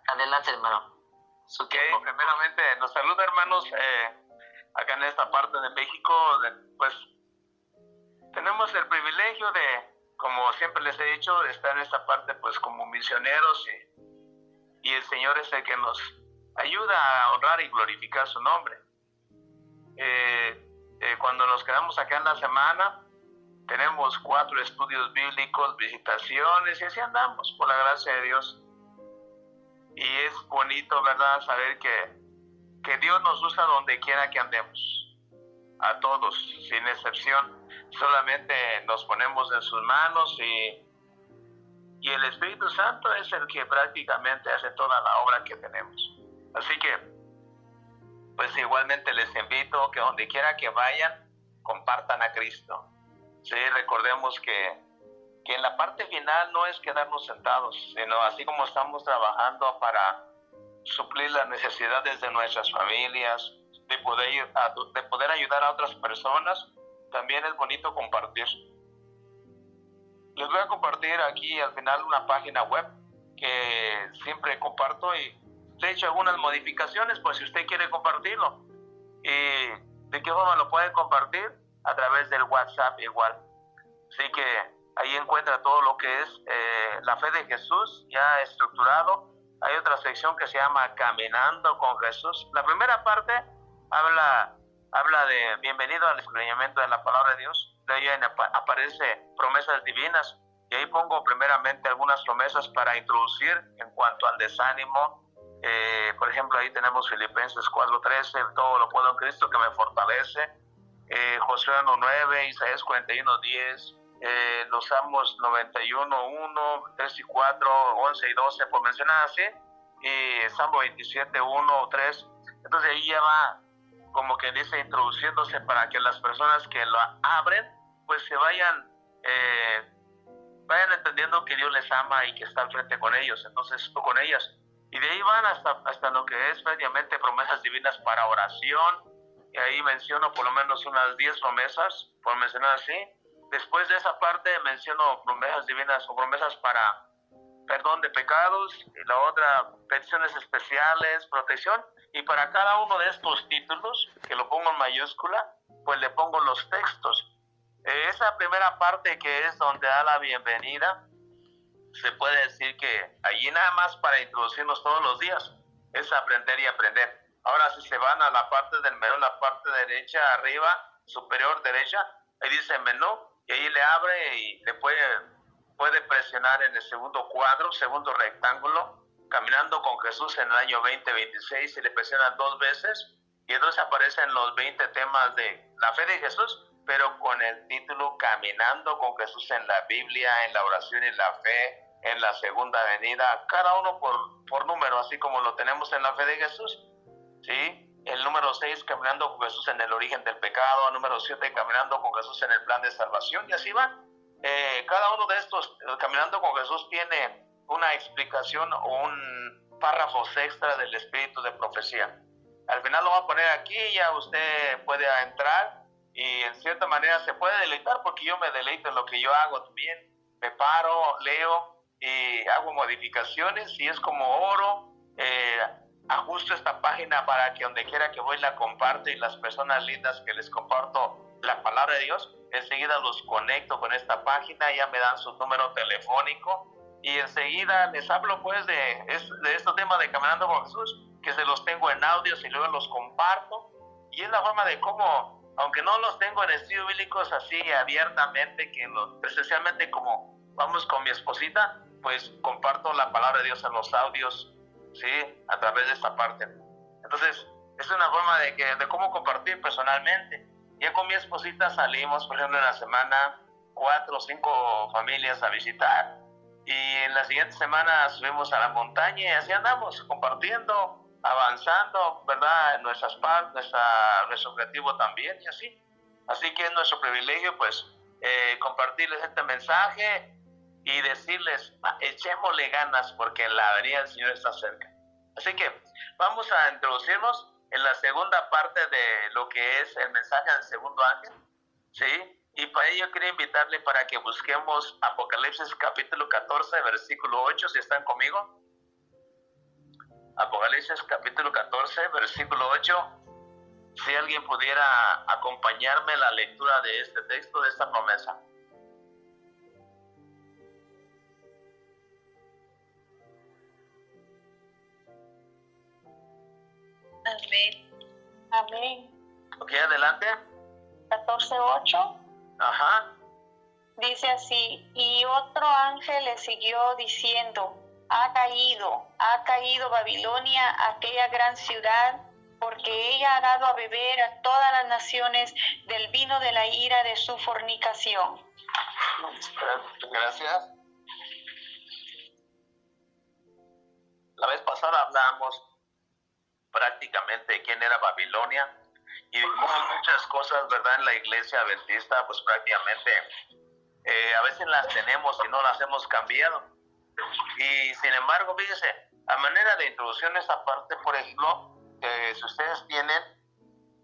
Adelante, hermano. Ok, primeramente nos saluda, hermanos, acá en esta parte de México. Pues tenemos el privilegio de, como siempre les he dicho, de estar en esta parte pues como misioneros, y el Señor es el que nos ayuda a honrar y glorificar su nombre. Cuando nos quedamos acá en la semana, tenemos 4 estudios bíblicos, visitaciones, y así andamos, por la gracia de Dios. Y es bonito, ¿verdad?, saber que Dios nos usa donde quiera que andemos, a todos, sin excepción. Solamente nos ponemos en sus manos y el Espíritu Santo es el que prácticamente hace toda la obra que tenemos. Así que, pues igualmente les invito que donde quiera que vayan, compartan a Cristo. Sí, recordemos que en la parte final no es quedarnos sentados, sino así como estamos trabajando para suplir las necesidades de nuestras familias, de poder ayudar a otras personas, también es bonito compartir. Les voy a compartir aquí al final una página web que siempre comparto y le he hecho algunas modificaciones, pues si usted quiere compartirlo. ¿Y de qué forma lo puede compartir? A través del WhatsApp igual. Así que ahí encuentra todo lo que es la fe de Jesús ya estructurado. Hay otra sección que se llama Caminando con Jesús. La primera parte habla de bienvenido al escudriñamiento de la palabra de Dios. De ahí aparece promesas divinas. Y ahí pongo primeramente algunas promesas para introducir en cuanto al desánimo. Por ejemplo, ahí tenemos Filipenses 4:13, todo lo puedo en Cristo que me fortalece. Josué 1:9, Isaías 41:10, los Salmos 91:1, 3 y 4, 11 y 12, por mencionar así, y Salmo 27:1, 3. Entonces ahí ya va, como que dice, introduciéndose para que las personas que lo abren, pues se vayan entendiendo que Dios les ama y que está al frente con ellos, entonces con ellas. Y de ahí van hasta lo que es prácticamente promesas divinas para oración. Y ahí menciono por lo menos unas 10 promesas, por mencionar así. Después de esa parte menciono promesas divinas o promesas para perdón de pecados, y la otra, peticiones especiales, protección. Y para cada uno de estos títulos, que lo pongo en mayúscula, pues le pongo los textos. Esa primera parte, que es donde da la bienvenida, se puede decir que allí nada más para introducirnos todos los días, es aprender y aprender. Ahora, si se van a la parte del menú, la parte derecha, arriba, superior derecha, ahí dice menú, y ahí le abre y le puede presionar en el segundo cuadro, segundo rectángulo, Caminando con Jesús en el año 2026, y le presionan 2 veces, y entonces aparecen los 20 temas de la fe de Jesús, pero con el título Caminando con Jesús en la Biblia, en la oración y la fe, en la segunda venida, cada uno por número, así como lo tenemos en la fe de Jesús, ¿sí? El número 6, Caminando con Jesús en el origen del pecado. Número 7, Caminando con Jesús en el plan de salvación, y así va. Cada uno de estos, Caminando con Jesús, tiene una explicación o un párrafos extra del espíritu de profecía. Al final lo voy a poner aquí, ya usted puede entrar y en cierta manera se puede deleitar, porque yo me deleito en lo que yo hago también. Me paro, leo y hago modificaciones, y es como oro. Ajusto esta página para que donde quiera que voy la comparto, y las personas lindas que les comparto la palabra de Dios, enseguida los conecto con esta página, ya me dan su número telefónico y enseguida les hablo pues de estos temas de Caminando con Jesús, que se los tengo en audios y luego los comparto. Y es la forma de cómo, aunque no los tengo en estudios bíblicos así abiertamente, que presencialmente, como vamos con mi esposita, pues comparto la palabra de Dios en los audios, ¿sí? A través de esta parte. Entonces, es una forma de cómo compartir personalmente. Ya con mi esposita salimos, por ejemplo, en la semana 4 o 5 familias a visitar, y en la siguiente semana subimos a la montaña, y así andamos compartiendo, avanzando, ¿verdad? Nuestras partes, nuestro objetivo también, y así. Así que es nuestro privilegio, pues, compartirles este mensaje y decirles, echémosle ganas, porque la venida del Señor está cerca. Así que vamos a introducirnos en la segunda parte de lo que es el mensaje del segundo ángel, ¿sí? Y para ello quiero invitarle para que busquemos Apocalipsis capítulo 14, versículo 8, si están conmigo. Apocalipsis capítulo 14, versículo 8. Si alguien pudiera acompañarme en la lectura de este texto, de esta promesa. Amén. Amén. Ok, adelante. 14:8. Ajá. Dice así: y otro ángel le siguió diciendo: ha caído Babilonia, aquella gran ciudad, porque ella ha dado a beber a todas las naciones del vino de la ira de su fornicación. Gracias. La vez pasada hablamos prácticamente de quién era Babilonia y dijimos muchas cosas, ¿verdad? En la iglesia adventista, pues prácticamente a veces las tenemos y no las hemos cambiado. Y sin embargo, fíjese, a manera de introducción a esta parte, por ejemplo, si ustedes tienen,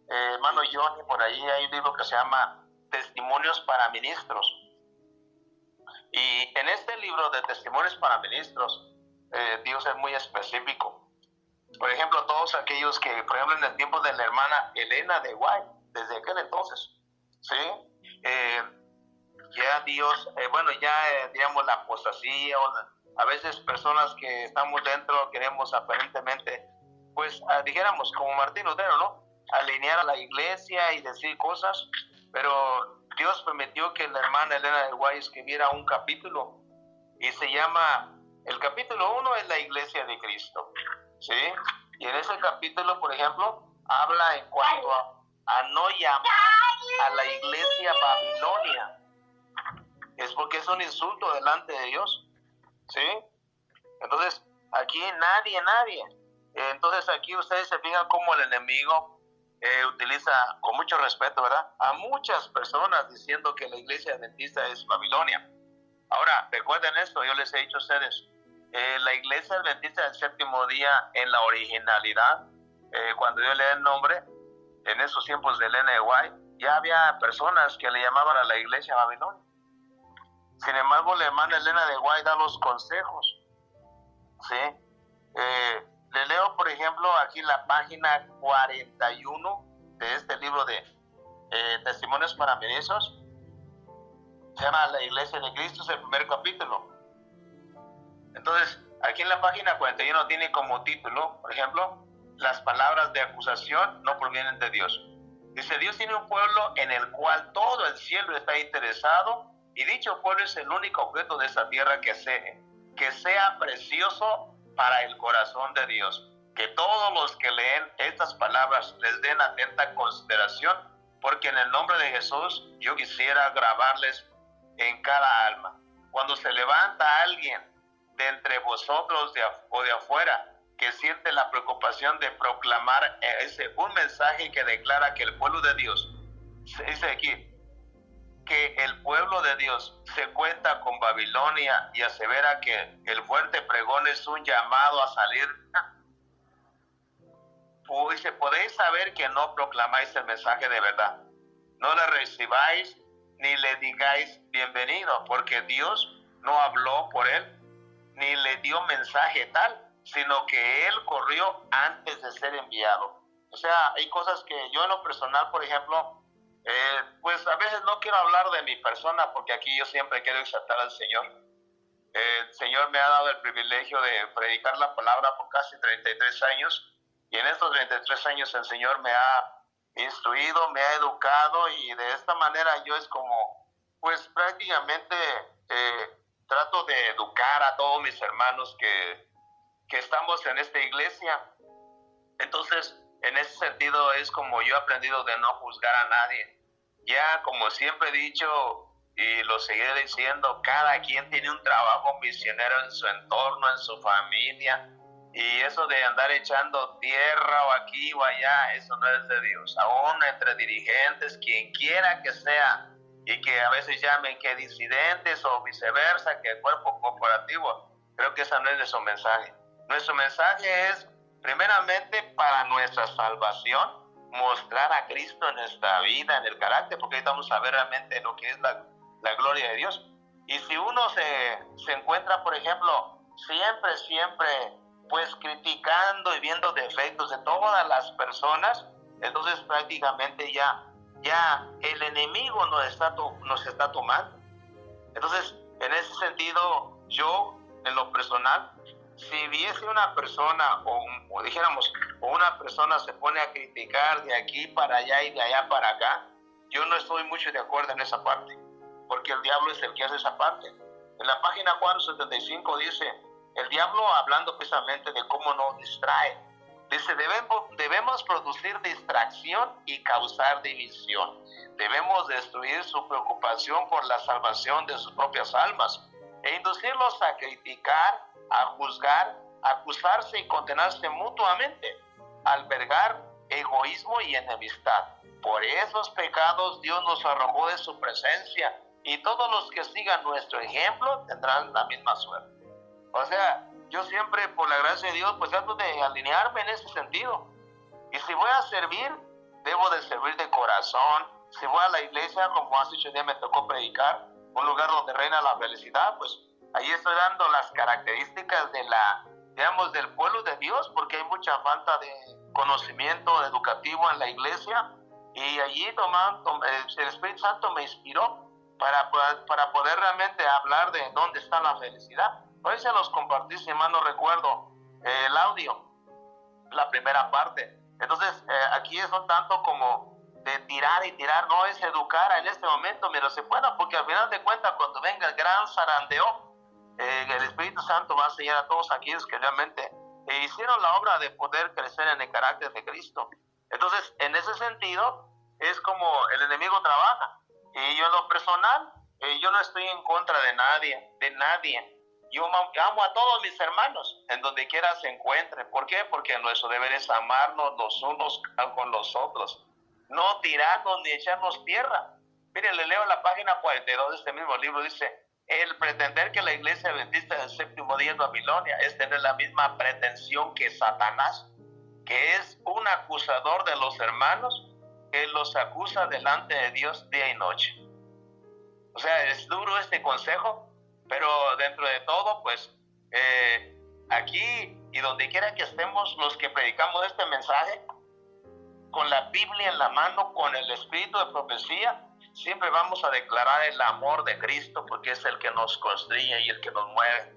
hermano Johnny, por ahí hay un libro que se llama Testimonios para Ministros. Y en este libro de Testimonios para Ministros, Dios es muy específico. Por ejemplo, todos aquellos que, por ejemplo, en el tiempo de la hermana Elena de White, desde aquel entonces, ¿sí? Ya Dios, digamos, la apostasía, o a veces personas que estamos dentro queremos aparentemente, pues, dijéramos, como Martín Lutero, ¿no? Alinear a la iglesia y decir cosas, pero Dios permitió que la hermana Elena de White escribiera un capítulo y se llama, el capítulo 1 es la iglesia de Cristo, ¿sí? Y en ese capítulo, por ejemplo, habla en cuanto a no llamar a la iglesia Babilonia. Es porque es un insulto delante de Dios, ¿sí? Entonces, aquí nadie. Entonces, aquí ustedes se fijan cómo el enemigo utiliza, con mucho respeto, ¿verdad?, a muchas personas diciendo que la iglesia adventista es Babilonia. Ahora, recuerden esto, yo les he dicho a ustedes, la iglesia adventista del séptimo día en la originalidad, cuando yo leí el nombre, en esos tiempos de Elena de White, ya había personas que le llamaban a la iglesia Babilonia. Sin embargo, la hermana Elena de White da los consejos, ¿sí? Le leo, por ejemplo, aquí la página 41 de este libro de Testimonios para Ministros. Se llama La Iglesia de Cristo, es el primer capítulo. Entonces, aquí en la página 41 tiene como título, por ejemplo, las palabras de acusación no provienen de Dios. Dice, Dios tiene un pueblo en el cual todo el cielo está interesado y dicho pueblo es el único objeto de esta tierra que sea precioso para el corazón de Dios. Que todos los que leen estas palabras les den atenta consideración, porque en el nombre de Jesús yo quisiera grabarles en cada alma. Cuando se levanta alguien de entre vosotros o de afuera que siente la preocupación de proclamar un mensaje que declara que el pueblo de Dios, se dice aquí, que el pueblo de Dios se cuenta con Babilonia y asevera que el fuerte pregón es un llamado a salir, pues podéis saber que no proclamáis el mensaje de verdad, no le recibáis ni le digáis bienvenido, porque Dios no habló por él ni le dio mensaje tal, sino que él corrió antes de ser enviado. O sea, hay cosas que yo en lo personal, por ejemplo, pues a veces no quiero hablar de mi persona, porque aquí yo siempre quiero exaltar al Señor. El Señor me ha dado el privilegio de predicar la palabra por casi 33 años, y en estos 33 años el Señor me ha instruido, me ha educado, y de esta manera yo es como, pues prácticamente trato de educar a todos mis hermanos que estamos en esta iglesia. Entonces, en ese sentido es como yo he aprendido de no juzgar a nadie. Ya, como siempre he dicho y lo seguiré diciendo, cada quien tiene un trabajo misionero en su entorno, en su familia, y eso de andar echando tierra o aquí o allá, eso no es de Dios. Aún entre dirigentes, quien quiera que sea, y que a veces llamen que disidentes o viceversa, que cuerpo corporativo, creo que esa no es nuestro mensaje. Nuestro mensaje es, primeramente, para nuestra salvación, mostrar a Cristo en nuestra vida, en el carácter, porque ahorita vamos a ver realmente lo que es la gloria de Dios. Y si uno se encuentra, por ejemplo, siempre pues criticando y viendo defectos de todas las personas, entonces prácticamente ya el enemigo nos está tomando. Entonces, en ese sentido, yo, en lo personal, si viese una persona, o dijéramos, o una persona se pone a criticar de aquí para allá y de allá para acá, yo no estoy mucho de acuerdo en esa parte, porque el diablo es el que hace esa parte. En la página 475 dice, el diablo, hablando precisamente de cómo nos distrae, dice, debemos producir distracción y causar división. Debemos destruir su preocupación por la salvación de sus propias almas e inducirlos a criticar, a juzgar, a acusarse y condenarse mutuamente, albergar egoísmo y enemistad. Por esos pecados Dios nos arrojó de su presencia, y todos los que sigan nuestro ejemplo tendrán la misma suerte. O sea, yo siempre, por la gracia de Dios, pues trato de alinearme en ese sentido. Y si voy a servir, debo de servir de corazón. Si voy a la iglesia, como hace 8 días me tocó predicar, un lugar donde reina la felicidad, pues ahí estoy dando las características del pueblo de Dios, porque hay mucha falta de conocimiento educativo en la iglesia, y allí el Espíritu Santo me inspiró para poder realmente hablar de dónde está la felicidad. Hoy se los compartí, si mal no recuerdo, el audio, la primera parte. Entonces, aquí es un tanto como de tirar y tirar, no es educar en este momento, pero se pueda, porque al final de cuentas, cuando venga el gran zarandeo, el Espíritu Santo va a enseñar a todos aquellos que realmente hicieron la obra de poder crecer en el carácter de Cristo. Entonces, en ese sentido, es como el enemigo trabaja. Y yo en lo personal, yo no estoy en contra de nadie. Yo amo a todos mis hermanos, en donde quiera se encuentren. ¿Por qué? Porque nuestro deber es amarnos los unos con los otros, no tirarnos ni echarnos tierra. Miren, le leo la página 42 de este mismo libro, dice, el pretender que la iglesia adventista del séptimo día en Babilonia es tener la misma pretensión que Satanás, que es un acusador de los hermanos, que los acusa delante de Dios día y noche. O sea, es duro este consejo, pero dentro de todo, pues, aquí y donde quiera que estemos, los que predicamos este mensaje, con la Biblia en la mano, con el espíritu de profecía, siempre vamos a declarar el amor de Cristo, porque es el que nos construye y el que nos mueve.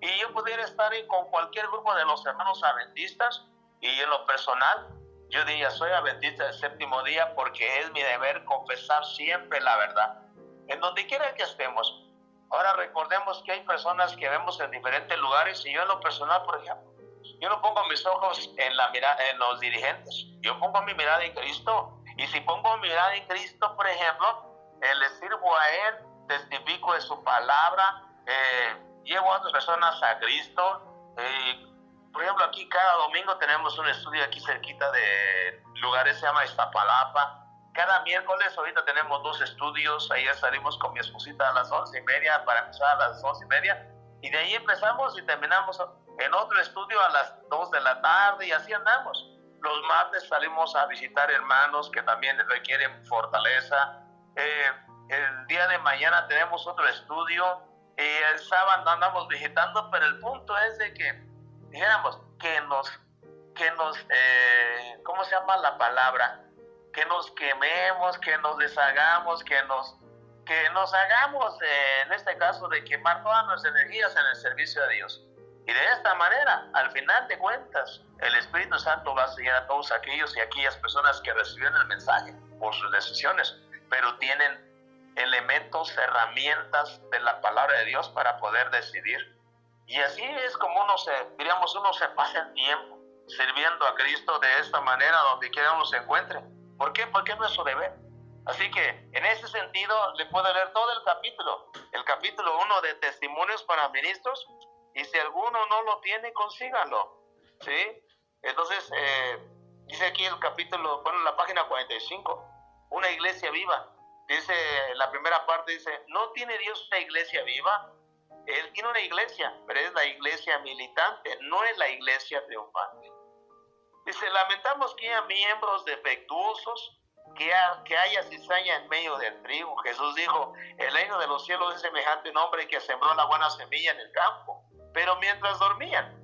Y yo pudiera estar ahí con cualquier grupo de los hermanos adventistas, y en lo personal, yo diría, soy adventista del séptimo día porque es mi deber confesar siempre la verdad, en donde quiera que estemos. Ahora recordemos que hay personas que vemos en diferentes lugares, y yo en lo personal, por ejemplo, yo no pongo mis ojos en los dirigentes, yo pongo mi mirada en Cristo, y si pongo mi mirada en Cristo, por ejemplo, le sirvo a Él, testifico de su palabra, llevo a otras personas a Cristo. Por ejemplo, aquí cada domingo tenemos un estudio aquí cerquita de lugares, se llama Iztapalapa. Cada miércoles ahorita tenemos 2 estudios, ahí salimos con mi esposita a las 11:30 para empezar a las 12:30, y de ahí empezamos y terminamos en otro estudio a las 2 de la tarde, y así andamos. Los martes salimos a visitar hermanos que también requieren fortaleza. El día de mañana tenemos otro estudio, y el sábado andamos visitando, pero el punto es de que, dijéramos, que nos ¿cómo se llama la palabra? Que nos quememos, que nos deshagamos, que nos hagamos, en este caso, de quemar todas nuestras energías en el servicio a Dios. Y de esta manera, al final de cuentas, el Espíritu Santo va a seguir a todos aquellos y aquellas personas que recibieron el mensaje por sus decisiones, pero tienen elementos, herramientas de la palabra de Dios para poder decidir. Y así es como uno se pasa el tiempo sirviendo a Cristo de esta manera, donde quiera uno se encuentre. ¿Por qué? Porque es nuestro deber. Así que en ese sentido le puedo leer todo el capítulo 1 de Testimonios para Ministros, y si alguno no lo tiene, consíganlo, ¿sí? Entonces, dice aquí el capítulo, bueno, la página 45, una iglesia viva. Dice, la primera parte dice, ¿no tiene Dios una iglesia viva? Él tiene una iglesia, pero es la iglesia militante, no es la iglesia triunfante. Dice, lamentamos que haya miembros defectuosos, que haya cizaña en medio del trigo. Jesús dijo, el reino de los cielos es semejante a un hombre que sembró la buena semilla en el campo, pero mientras dormían,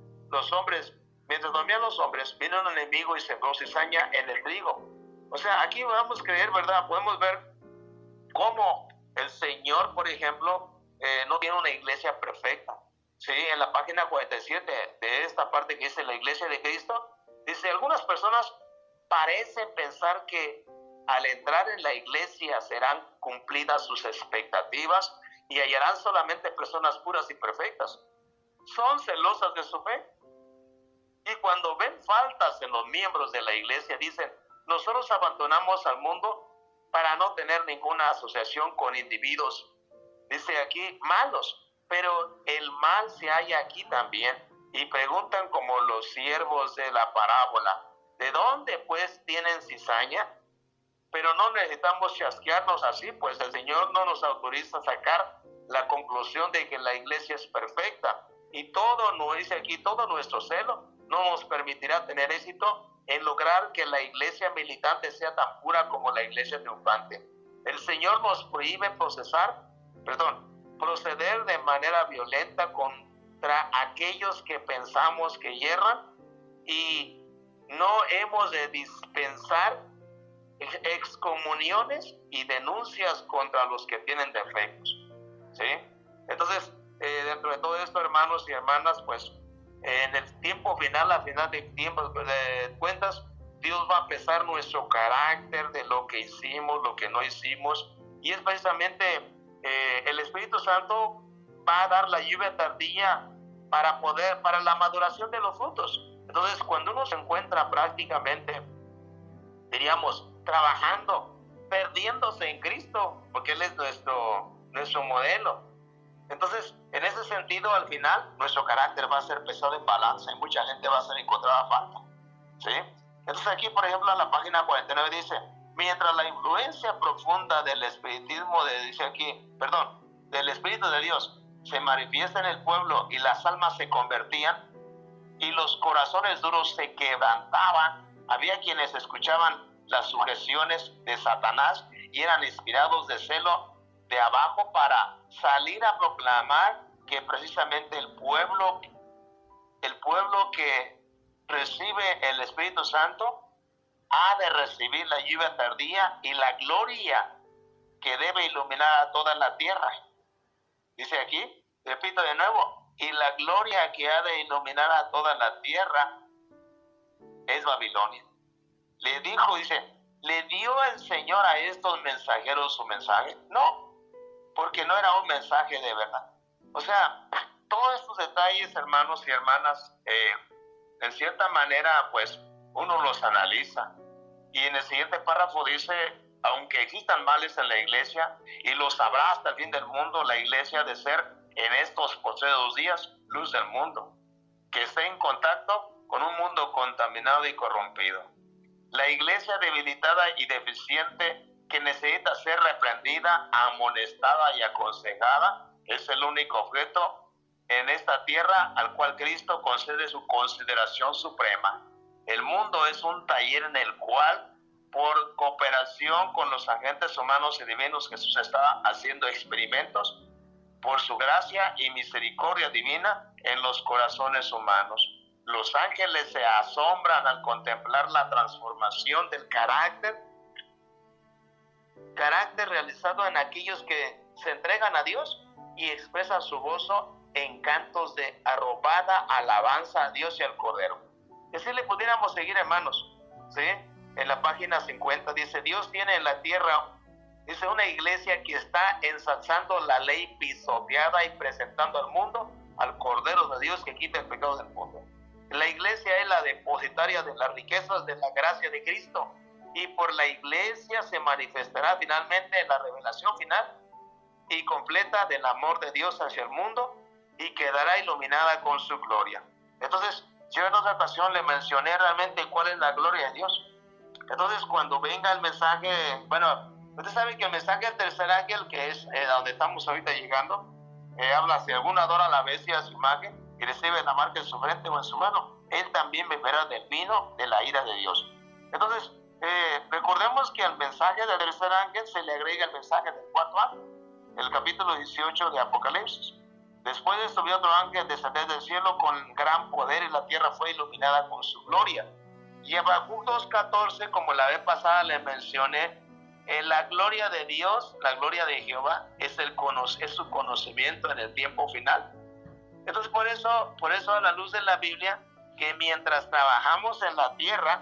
mientras dormían los hombres, vino un enemigo y sembró cizaña en el trigo. O sea, aquí vamos a creer, ¿verdad? Podemos ver cómo el Señor, por ejemplo, no tiene una iglesia perfecta. Sí, en la página 47 de esta parte que dice la iglesia de Cristo, dice, algunas personas parecen pensar que al entrar en la iglesia serán cumplidas sus expectativas y hallarán solamente personas puras y perfectas. Son celosas de su fe. Y cuando ven faltas en los miembros de la iglesia, dicen, nosotros abandonamos al mundo para no tener ninguna asociación con individuos, dice aquí, malos. Pero el mal se halla aquí también. Y preguntan como los siervos de la parábola, ¿de dónde pues tienen cizaña? Pero no necesitamos chasquearnos así, pues el Señor no nos autoriza a sacar la conclusión de que la iglesia es perfecta. Y todo, nos dice aquí, todo nuestro celo no nos permitirá tener éxito en lograr que la iglesia militante sea tan pura como la iglesia triunfante. El Señor nos prohíbe proceder de manera violenta contra aquellos que pensamos que yerran, y no hemos de dispensar excomuniones y denuncias contra los que tienen defectos. ¿Sí? Entonces, dentro de todo esto, hermanos y hermanas, pues en el tiempo final, al final de tiempo de cuentas, Dios va a pesar nuestro carácter de lo que hicimos, lo que no hicimos, y es precisamente el Espíritu Santo va a dar la lluvia tardía para la maduración de los frutos. Entonces, cuando uno se encuentra prácticamente, diríamos, trabajando, perdiéndose en Cristo, porque Él es nuestro modelo. Entonces, en ese sentido, al final, nuestro carácter va a ser pesado en balanza y mucha gente va a ser encontrada falta. ¿Sí? Entonces, aquí, por ejemplo, en la página 49 dice, mientras la influencia profunda del espiritismo, del Espíritu de Dios se manifiesta en el pueblo y las almas se convertían y los corazones duros se quebrantaban, había quienes escuchaban las sugestiones de Satanás y eran inspirados de celo de abajo para salir a proclamar que precisamente el pueblo que recibe el Espíritu Santo ha de recibir la lluvia tardía y la gloria que debe iluminar a toda la tierra. Dice aquí, repito de nuevo, y la gloria que ha de iluminar a toda la tierra es Babilonia. Le dio el Señor a estos mensajeros su mensaje. No, porque no era un mensaje de verdad. O sea, todos estos detalles, hermanos y hermanas, en cierta manera, pues, uno los analiza. Y en el siguiente párrafo dice, aunque existan males en la iglesia, y lo sabrá hasta el fin del mundo, la iglesia ha de ser en estos postreros días luz del mundo, que esté en contacto con un mundo contaminado y corrompido. La iglesia debilitada y deficiente, que necesita ser reprendida, amonestada y aconsejada, es el único objeto en esta tierra al cual Cristo concede su consideración suprema. El mundo es un taller en el cual, por cooperación con los agentes humanos y divinos, Jesús está haciendo experimentos por su gracia y misericordia divina en los corazones humanos. Los ángeles se asombran al contemplar la transformación del carácter realizado en aquellos que se entregan a Dios y expresan su gozo en cantos de arrobada alabanza a Dios y al Cordero. Y así le pudiéramos seguir, hermanos, ¿sí? En la página 50 dice, Dios tiene en la tierra, dice, una iglesia que está ensalzando la ley pisoteada y presentando al mundo al Cordero de Dios que quita el pecado del mundo. La iglesia es la depositaria de las riquezas de la gracia de Cristo, y por la iglesia se manifestará finalmente la revelación final y completa del amor de Dios hacia el mundo, y quedará iluminada con su gloria. Entonces, yo en otra ocasión le mencioné realmente cuál es la gloria de Dios. Entonces, cuando venga el mensaje, usted sabe que el mensaje del tercer ángel, que es donde estamos ahorita llegando, habla, si alguno adora a la bestia a su imagen y recibe la marca en su frente o en su mano, él también beberá del vino de la ira de Dios. Entonces, recordemos que al mensaje del tercer ángel se le agrega el mensaje del cuarto ángel, el capítulo 18 de Apocalipsis. Después de esto vi otro ángel descender del cielo con gran poder y la tierra fue iluminada con su gloria. Y Habacuc 2:14, como la vez pasada les mencioné, la gloria de Dios, la gloria de Jehová, es su conocimiento en el tiempo final. Entonces por eso a la luz de la Biblia, que mientras trabajamos en la tierra,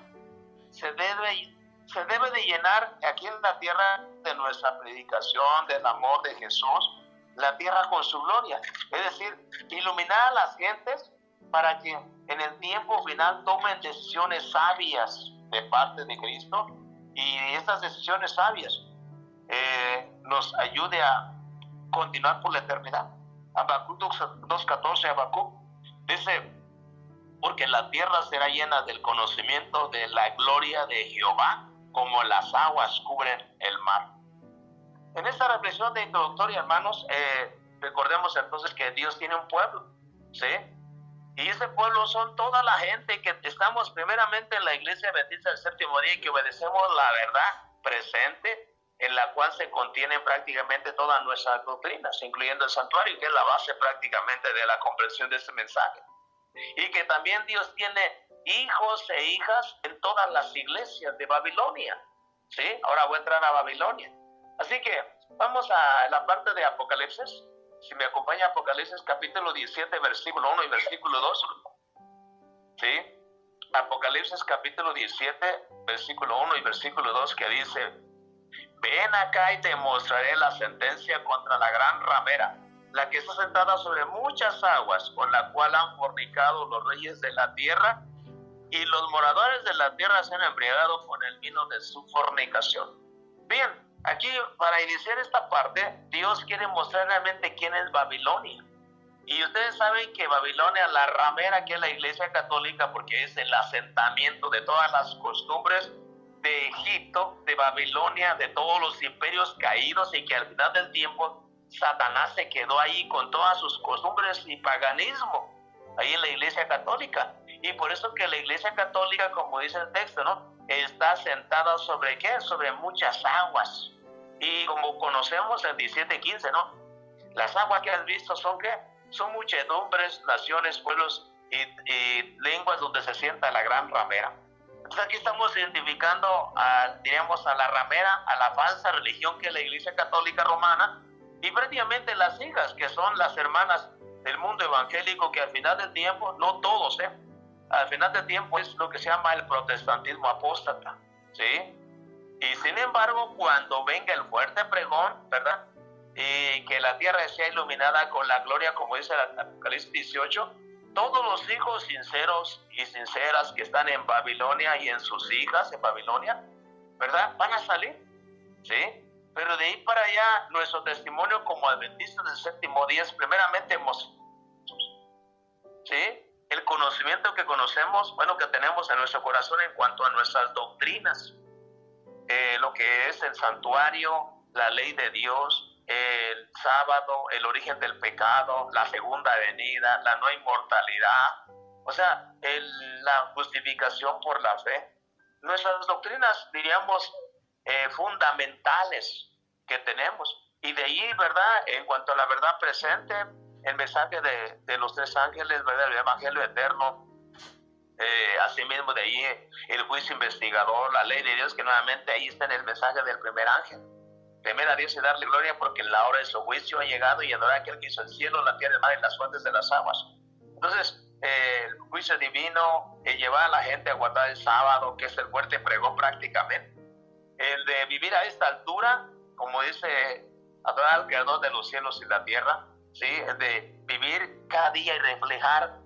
se debe de llenar aquí en la tierra de nuestra predicación, del amor de Jesús, la tierra con su gloria. Es decir, iluminar a las gentes para que en el tiempo final tomen decisiones sabias de parte de Cristo, y estas decisiones sabias nos ayude a continuar por la eternidad. Habacuc 2:14, Habacuc dice: porque la tierra será llena del conocimiento de la gloria de Jehová, como las aguas cubren el mar. En esta reflexión de introductoria, hermanos, recordemos entonces que Dios tiene un pueblo, ¿sí? Y ese pueblo son toda la gente que estamos primeramente en la Iglesia Adventista del Séptimo Día y que obedecemos la verdad presente, en la cual se contienen prácticamente todas nuestras doctrinas, incluyendo el santuario, que es la base prácticamente de la comprensión de este mensaje. Y que también Dios tiene hijos e hijas en todas las iglesias de Babilonia, ¿sí? Ahora voy a entrar a Babilonia. Así que vamos a la parte de Apocalipsis. Si me acompaña Apocalipsis capítulo 17, versículo 1 y versículo 2. ¿Sí? Apocalipsis capítulo 17, versículo 1 y versículo 2, que dice: ven acá y te mostraré la sentencia contra la gran ramera, la que está sentada sobre muchas aguas, con la cual han fornicado los reyes de la tierra, y los moradores de la tierra se han embriagado con el vino de su fornicación. Bien, aquí para iniciar esta parte, Dios quiere mostrar realmente quién es Babilonia. Y ustedes saben que Babilonia, la ramera, que es la Iglesia Católica, porque es el asentamiento de todas las costumbres de Egipto, de Babilonia, de todos los imperios caídos, y que al final del tiempo Satanás se quedó ahí con todas sus costumbres y paganismo, ahí en la Iglesia Católica. Y por eso que la Iglesia Católica, como dice el texto, ¿no?, está sentada sobre ¿qué? Sobre muchas aguas. Y como conocemos en 17:15, ¿no?, las aguas que has visto son ¿qué? Son muchedumbres, naciones, pueblos y lenguas donde se sienta la gran ramera. Entonces aquí estamos identificando diríamos, a la ramera, a la falsa religión que es la Iglesia Católica Romana, y prácticamente las hijas, que son las hermanas del mundo evangélico, que al final del tiempo, no todos, al final del tiempo es lo que se llama el protestantismo apóstata, ¿sí? Y sin embargo, cuando venga el fuerte pregón, ¿verdad?, y que la tierra sea iluminada con la gloria, como dice el Apocalipsis 18, todos los hijos sinceros y sinceras que están en Babilonia y en sus hijas en Babilonia, ¿verdad?, van a salir, ¿sí? Pero de ahí para allá, nuestro testimonio como adventistas del séptimo día es primeramente ¿sí?, el conocimiento que conocemos, bueno, que tenemos en nuestro corazón en cuanto a nuestras doctrinas, lo que es el santuario, la ley de Dios, el sábado, el origen del pecado, la segunda venida, la no inmortalidad, o sea, la justificación por la fe. Nuestras doctrinas, diríamos, fundamentales que tenemos. Y de ahí, ¿verdad?, en cuanto a la verdad presente, el mensaje de los tres ángeles, ¿verdad?, el evangelio eterno, asimismo de ahí el juicio investigador, la ley de Dios, que nuevamente ahí está en el mensaje del primer ángel. Temer a Dios y darle gloria, porque la hora de su juicio ha llegado, y adorar a aquel que hizo el cielo, la tierra, el mar y las fuentes de las aguas. Entonces, el juicio divino, llevar a la gente a guardar el sábado, que es el fuerte pregón prácticamente. El de vivir a esta altura, como dice, adorar al Creador de los cielos y la tierra, ¿sí? El de vivir cada día y reflejar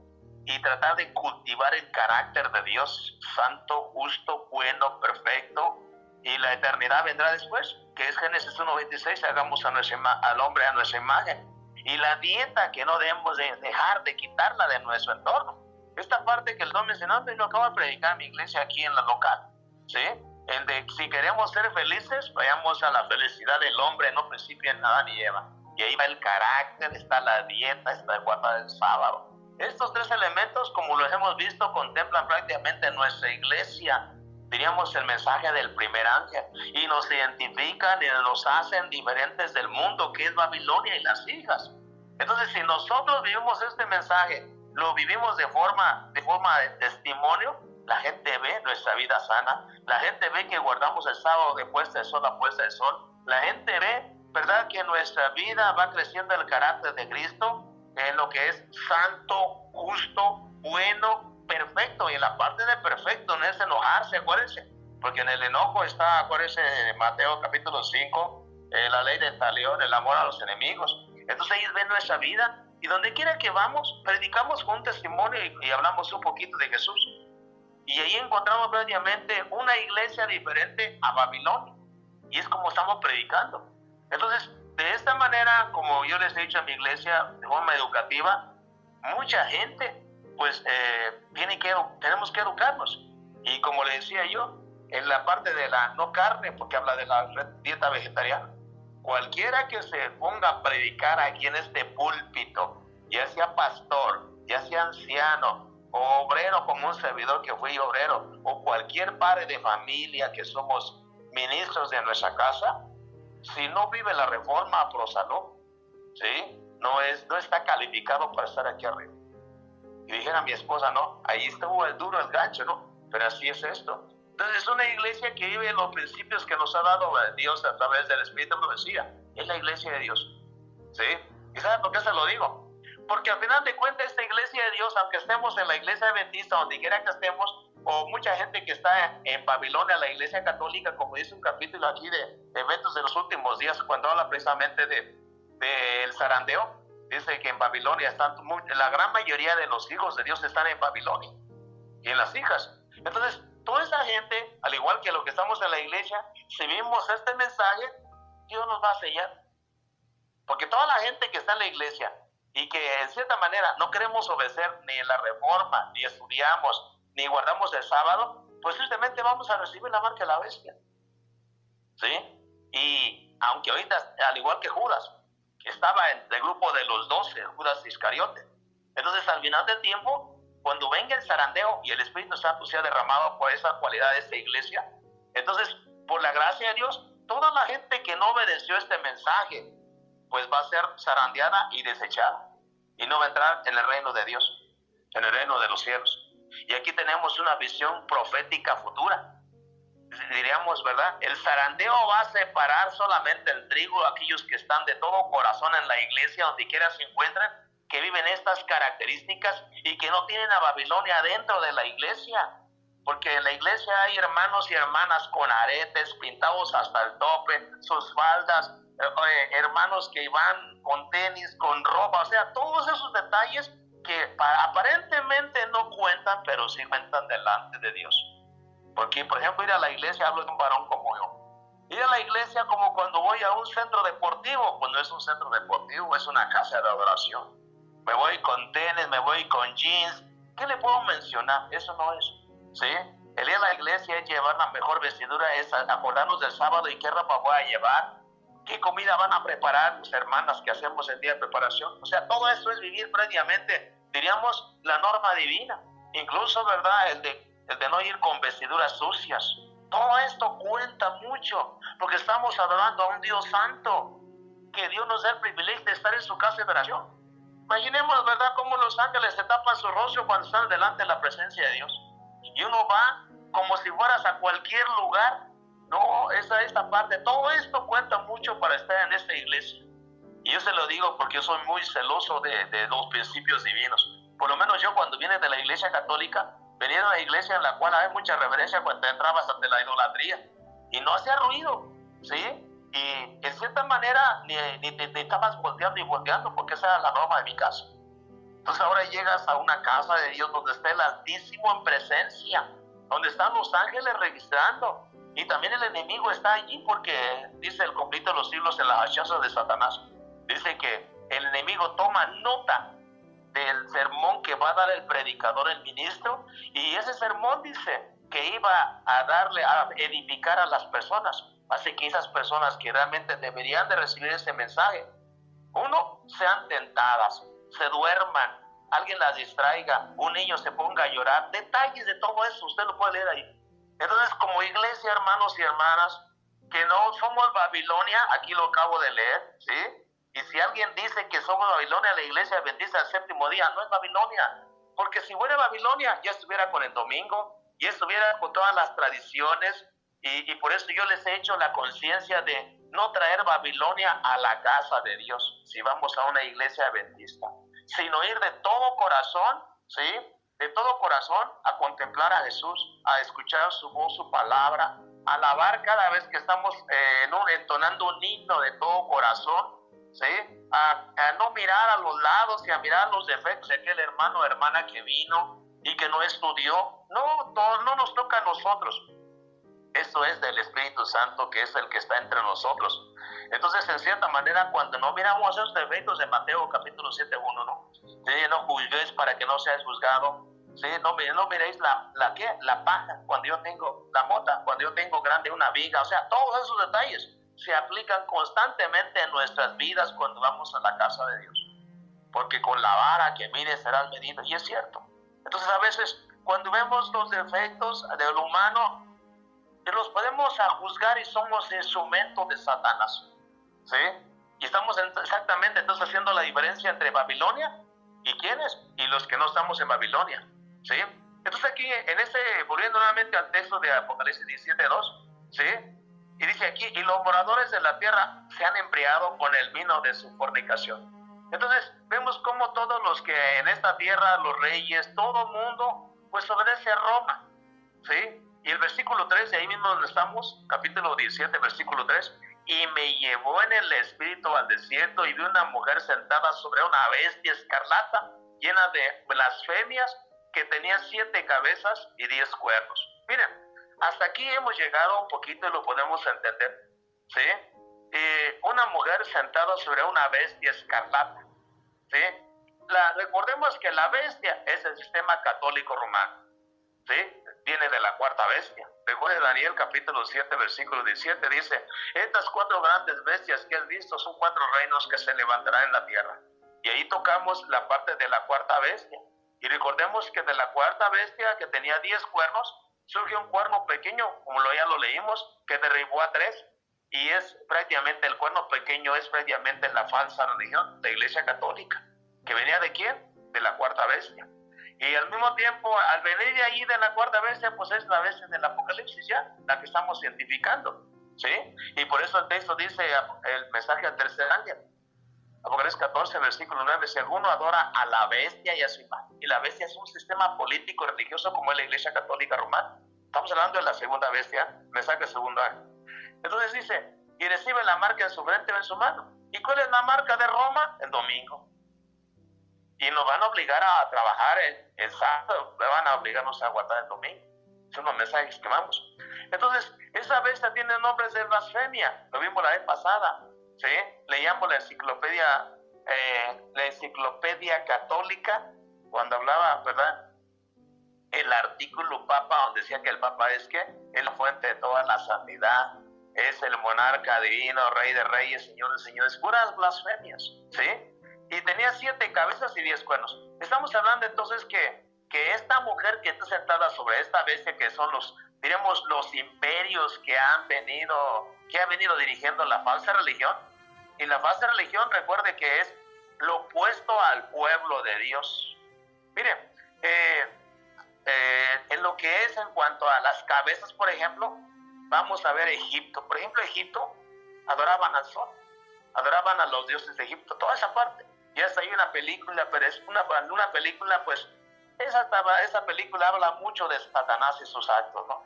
y tratar de cultivar el carácter de Dios, santo, justo, bueno, perfecto, y la eternidad vendrá después, que es Génesis 1:26, hagamos al hombre a nuestra imagen. Y la dieta que no debemos de dejar de quitarla de nuestro entorno. Esta parte que les estoy mencionando y lo acabo de predicar en mi iglesia aquí en la local, ¿sí? El de si queremos ser felices, vayamos a la felicidad del hombre, no principio en Adán y Eva. Y ahí va el carácter, está la dieta, está el guardar el sábado. Estos tres elementos, como los hemos visto, contemplan prácticamente nuestra iglesia, diríamos, el mensaje del primer ángel, y nos identifican y nos hacen diferentes del mundo, que es Babilonia y las hijas. Entonces, si nosotros vivimos este mensaje, lo vivimos de forma de testimonio, la gente ve nuestra vida sana, la gente ve que guardamos el sábado de puesta de sol a puesta de sol, la gente ve, ¿verdad?, que nuestra vida va creciendo el carácter de Cristo en lo que es santo, justo, bueno, perfecto. Y en la parte de perfecto no es enojarse, acuérdense, porque en el enojo está, acuérdense, en Mateo capítulo 5, la ley del talión, el amor a los enemigos. Entonces ellos ven nuestra vida y donde quiera que vamos, predicamos con un testimonio y hablamos un poquito de Jesús. Y ahí encontramos prácticamente una iglesia diferente a Babilonia. Y es como estamos predicando. Entonces, de esta manera, como yo les he dicho a mi iglesia, de forma educativa, mucha gente, pues, tenemos que educarnos. Y como le decía yo, en la parte de la no carne, porque habla de la dieta vegetariana, cualquiera que se ponga a predicar aquí en este púlpito, ya sea pastor, ya sea anciano, o obrero como un servidor que fui obrero, o cualquier padre de familia que somos ministros de nuestra casa, si no vive la reforma pro salud, ¿sí?, no está calificado para estar aquí arriba. Y dijera mi esposa, no, ahí estuvo el duro el gancho, ¿no? Pero así es esto. Entonces es una iglesia que vive los principios que nos ha dado Dios a través del Espíritu de Profecía. Es la iglesia de Dios, ¿sí? ¿Y saben por qué se lo digo? Porque al final de cuentas esta iglesia de Dios, aunque estemos en la iglesia adventista, donde quiera que estemos, o mucha gente que está en Babilonia, la iglesia católica, como dice un capítulo aquí de eventos de los últimos días, cuando habla precisamente del zarandeo, dice que en Babilonia están, la gran mayoría de los hijos de Dios están en Babilonia, y en las hijas. Entonces, toda esa gente, al igual que los que estamos en la iglesia, si vimos este mensaje, Dios nos va a sellar. Porque toda la gente que está en la iglesia y que en cierta manera no queremos obedecer ni en la reforma, ni estudiamos, ni guardamos el sábado, pues simplemente vamos a recibir la marca de la bestia, ¿sí? Y aunque ahorita, al igual que Judas, que estaba en el grupo de los 12, Judas Iscariote, entonces al final del tiempo, cuando venga el zarandeo y el Espíritu Santo sea derramado por esa cualidad de esta iglesia, entonces, por la gracia de Dios, toda la gente que no obedeció este mensaje, pues va a ser zarandeada y desechada, y no va a entrar en el reino de Dios, en el reino de los cielos. Y aquí tenemos una visión profética futura. Diríamos, ¿verdad? El zarandeo va a separar solamente el trigo de aquellos que están de todo corazón en la iglesia, donde quiera se encuentren, que viven estas características y que no tienen a Babilonia dentro de la iglesia. Porque en la iglesia hay hermanos y hermanas con aretes pintados hasta el tope, sus faldas, hermanos que van con tenis, con ropa, o sea, todos esos detalles que aparentemente no cuentan, pero sí cuentan delante de Dios. Porque, por ejemplo, ir a la iglesia, hablo de un varón como yo. Ir a la iglesia como cuando voy a un centro deportivo, cuando es un centro deportivo, es una casa de adoración. Me voy con tenis, me voy con jeans. ¿Qué le puedo mencionar? Eso no es, ¿sí? El ir a la iglesia es llevar la mejor vestidura, es acordarnos del sábado y qué ropa voy a llevar, qué comida van a preparar mis hermanas que hacemos el día de preparación. O sea, todo eso es vivir previamente, diríamos, la norma divina. Incluso, ¿verdad? El de no ir con vestiduras sucias. Todo esto cuenta mucho, porque estamos adorando a un Dios santo, que Dios nos da el privilegio de estar en su casa de oración. Imaginemos, ¿verdad?, cómo los ángeles se tapan su rostro cuando están delante de la presencia de Dios. Y uno va como si fueras a cualquier lugar. No, esta parte, todo esto cuenta mucho para estar en esta iglesia. Y yo se lo digo porque yo soy muy celoso de los principios divinos. Por lo menos yo, cuando vine de la iglesia católica, venía de una iglesia en la cual hay mucha reverencia cuando entrabas ante la idolatría. Y no hacía ruido, ¿sí? Y en cierta manera ni te estabas volteando y volteando, porque esa era la norma de mi casa. Entonces ahora llegas a una casa de Dios donde está el Altísimo en presencia, donde están los ángeles registrando, y también el enemigo está allí, porque dice el conflicto de los siglos en las hachazas de Satanás. Dice que el enemigo toma nota del sermón que va a dar el predicador, el ministro, y ese sermón dice que iba a edificar a las personas. Así que esas personas que realmente deberían de recibir ese mensaje, uno, sean tentadas, se duerman, alguien las distraiga, un niño se ponga a llorar, detalles de todo eso, usted lo puede leer ahí. Entonces, como iglesia, hermanos y hermanas, que no somos Babilonia, aquí lo acabo de leer, ¿sí? Y si alguien dice que somos Babilonia, la iglesia adventista del séptimo día, no es Babilonia. Porque si fuera Babilonia, ya estuviera con el domingo, ya estuviera con todas las tradiciones, y por eso yo les he hecho la conciencia de no traer Babilonia a la casa de Dios, si vamos a una iglesia adventista, sino ir de todo corazón, ¿sí? De todo corazón a contemplar a Jesús, a escuchar su voz, su palabra, a alabar cada vez que estamos entonando un himno de todo corazón, ¿sí? A no mirar a los lados y a mirar los defectos de aquel hermano o hermana que vino y que no estudió. No nos toca a nosotros. Esto es del Espíritu Santo, que es el que está entre nosotros. Entonces, en cierta manera, cuando no miramos esos defectos de Mateo capítulo 7:1, ¿no? Sí, no juzguéis para que no seáis juzgados. Sí, no miréis la paja cuando yo tengo la mota, cuando yo tengo grande una viga. O sea, todos esos detalles se aplican constantemente en nuestras vidas cuando vamos a la casa de Dios. Porque con la vara que mires serás medido. Y es cierto. Entonces, a veces, cuando vemos los defectos del humano, los podemos juzgar y somos instrumentos de Satanás, ¿sí? Y estamos exactamente entonces haciendo la diferencia entre Babilonia y quiénes, y los que no estamos en Babilonia, ¿sí? Entonces aquí, volviendo nuevamente al texto de Apocalipsis 17:2, ¿sí? Y dice aquí, y los moradores de la tierra se han embriagado con el vino de su fornicación. Entonces, vemos cómo todos los que en esta tierra, los reyes, todo el mundo, pues obedece a Roma, ¿sí? Y el versículo 3, de ahí mismo donde estamos, capítulo 17, versículo 3, y me llevó en el espíritu al desierto y vi una mujer sentada sobre una bestia escarlata, llena de blasfemias, que tenía 7 cabezas y 10 cuernos. Miren, hasta aquí hemos llegado un poquito y lo podemos entender, ¿sí? Una mujer sentada sobre una bestia escarlata, ¿sí? Recordemos que la bestia es el sistema católico romano, ¿sí? Viene de la cuarta bestia. Recuerda Daniel capítulo 7, versículo 17, dice, estas 4 grandes bestias que has visto son 4 reinos que se levantarán en la tierra. Y ahí tocamos la parte de la cuarta bestia. Y recordemos que de la cuarta bestia, que tenía 10 cuernos, surge un cuerno pequeño, como ya lo leímos, que derribó a 3. Y es prácticamente, el cuerno pequeño es prácticamente la falsa religión, la iglesia católica. ¿Que venía de quién? De la cuarta bestia. Y al mismo tiempo, al venir de ahí de la cuarta bestia, pues es la bestia del Apocalipsis ya, la que estamos identificando, ¿sí? Y por eso el texto dice, el mensaje al tercer ángel, Apocalipsis 14, versículo 9, si alguno adora a la bestia y a su imagen, y la bestia es un sistema político religioso como es la iglesia católica romana. Estamos hablando de la segunda bestia, mensaje del segundo ángel. Entonces dice, y recibe la marca en su frente o en su mano. ¿Y cuál es la marca de Roma? El domingo. Y nos van a obligar a trabajar el sábado, van a obligarnos a aguantar el domingo. Son los mensajes que vamos. Entonces, esa bestia tiene nombres de blasfemia. Lo vimos la vez pasada, ¿sí? Leíamos la enciclopedia católica, cuando hablaba, ¿verdad? El artículo Papa, donde decía que el Papa es la fuente de toda la santidad, es el monarca divino, rey de reyes, señor de señores, puras blasfemias, ¿sí? Y tenía 7 cabezas y 10 cuernos. Estamos hablando entonces que esta mujer que está sentada sobre esta bestia, que son los imperios que ha venido dirigiendo la falsa religión. Y la falsa religión, recuerde que es lo opuesto al pueblo de Dios. Miren, en lo que es en cuanto a las cabezas, por ejemplo, vamos a ver Egipto. Por ejemplo, Egipto adoraban al sol, adoraban a los dioses de Egipto, toda esa parte. Y hasta hay una película, pero es una película, pues, esa película habla mucho de Satanás y sus actos, ¿no?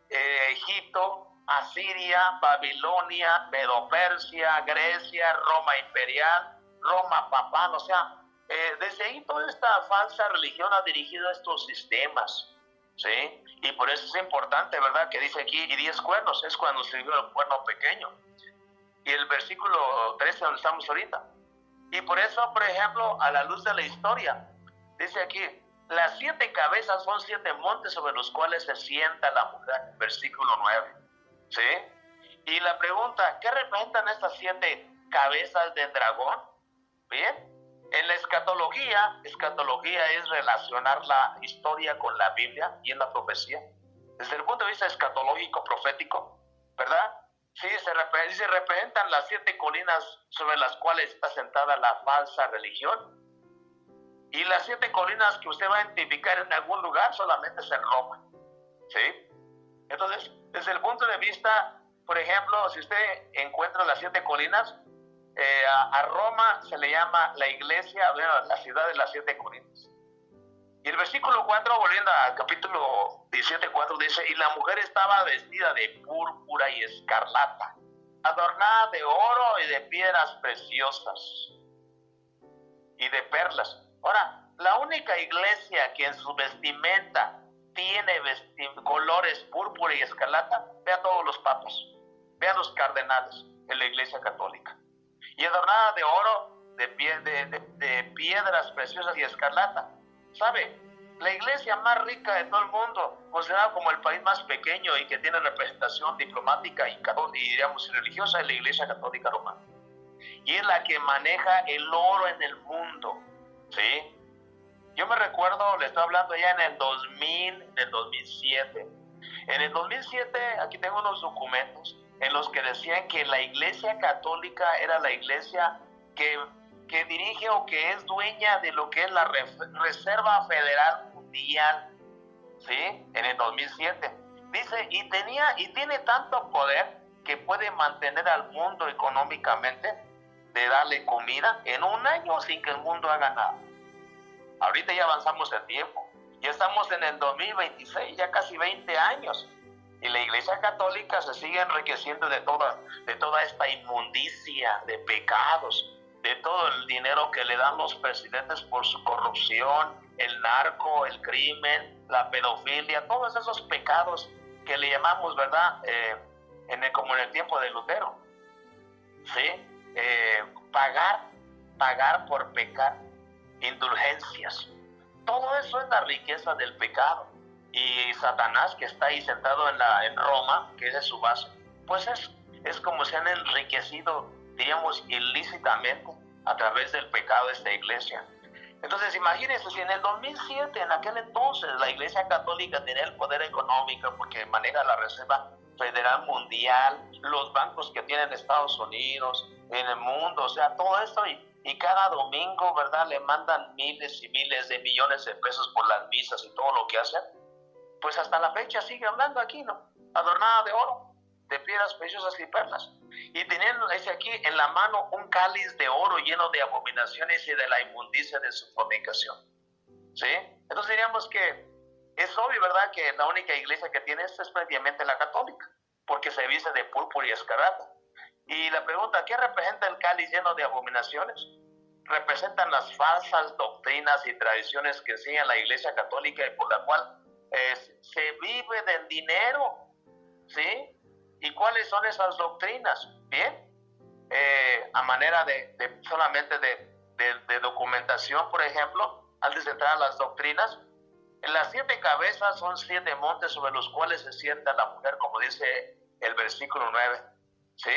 Egipto, Asiria, Babilonia, Medo-Persia, Grecia, Roma imperial, Roma papal, o sea, desde ahí toda esta falsa religión ha dirigido estos sistemas, ¿sí? Y por eso es importante, ¿verdad? Que dice aquí, y 10 cuernos, es cuando se vio el cuerno pequeño. Y el versículo 13, donde estamos ahorita. Y por eso, por ejemplo, a la luz de la historia, dice aquí, las 7 cabezas son 7 montes sobre los cuales se sienta la mujer, versículo 9, ¿sí? Y la pregunta, ¿qué representan estas 7 cabezas del dragón? Bien, en la escatología es relacionar la historia con la Biblia y en la profecía. Desde el punto de vista escatológico, profético, ¿verdad? Sí, se representan las 7 colinas sobre las cuales está sentada la falsa religión. Y las 7 colinas que usted va a identificar en algún lugar solamente es en Roma. ¿Sí? Entonces, desde el punto de vista, por ejemplo, si usted encuentra las 7 colinas, a Roma se le llama la iglesia, bueno, la ciudad de las 7 colinas. Y el versículo 4, volviendo al capítulo 17:4, dice: y la mujer estaba vestida de púrpura y escarlata, adornada de oro y de piedras preciosas y de perlas. Ahora, la única iglesia que en su vestimenta tiene colores púrpura y escarlata, ve a todos los papas, ve a los cardenales en la iglesia católica. Y adornada de oro, de piedras preciosas y escarlata. ¿Sabe? La iglesia más rica de todo el mundo, considerada como el país más pequeño y que tiene representación diplomática y diríamos religiosa, es la iglesia católica romana. Y es la que maneja el oro en el mundo. ¿Sí? Yo me recuerdo, le estoy hablando ya en el 2000, en el 2007. En el 2007, aquí tengo unos documentos en los que decían que la iglesia católica era la iglesia que dirige o que es dueña de lo que es la Reserva Federal Mundial, ¿sí? En el 2007. Dice, y tiene tanto poder que puede mantener al mundo económicamente, de darle comida en un año sin que el mundo haga nada. Ahorita ya avanzamos el tiempo, ya estamos en el 2026, ya casi 20 años, y la iglesia católica se sigue enriqueciendo de toda esta inmundicia de pecados, de todo el dinero que le dan los presidentes por su corrupción, el narco, el crimen, la pedofilia, todos esos pecados que le llamamos, ¿verdad? Como en el tiempo de Lutero, ¿sí? Pagar por pecar, indulgencias. Todo eso es la riqueza del pecado. Y Satanás, que está ahí sentado en Roma, que esa es su base, pues es como se han enriquecido, diríamos, ilícitamente a través del pecado de esta iglesia. Entonces, imagínense, si en el 2007, en aquel entonces, la iglesia católica tenía el poder económico porque maneja la Reserva Federal Mundial, los bancos que tienen Estados Unidos, en el mundo, o sea, todo esto, y cada domingo, ¿verdad?, le mandan miles y miles de millones de pesos por las misas y todo lo que hacen, pues hasta la fecha sigue hablando aquí, ¿no? Adornada de oro, de piedras preciosas y perlas. Y teniendo, dice aquí, en la mano un cáliz de oro lleno de abominaciones y de la inmundicia de su fornicación. ¿Sí? Entonces diríamos que es obvio, ¿verdad?, que la única iglesia que tiene esto es prácticamente la católica, porque se viste de púrpura y escarlata. Y la pregunta, ¿qué representa el cáliz lleno de abominaciones? Representan las falsas doctrinas y tradiciones que enseña la iglesia católica y por la cual se vive del dinero, ¿sí? ¿Y cuáles son esas doctrinas? Bien, a manera solamente de documentación, por ejemplo, antes de entrar a las doctrinas, en las 7 cabezas son 7 montes sobre los cuales se sienta la mujer, como dice el versículo 9, ¿sí?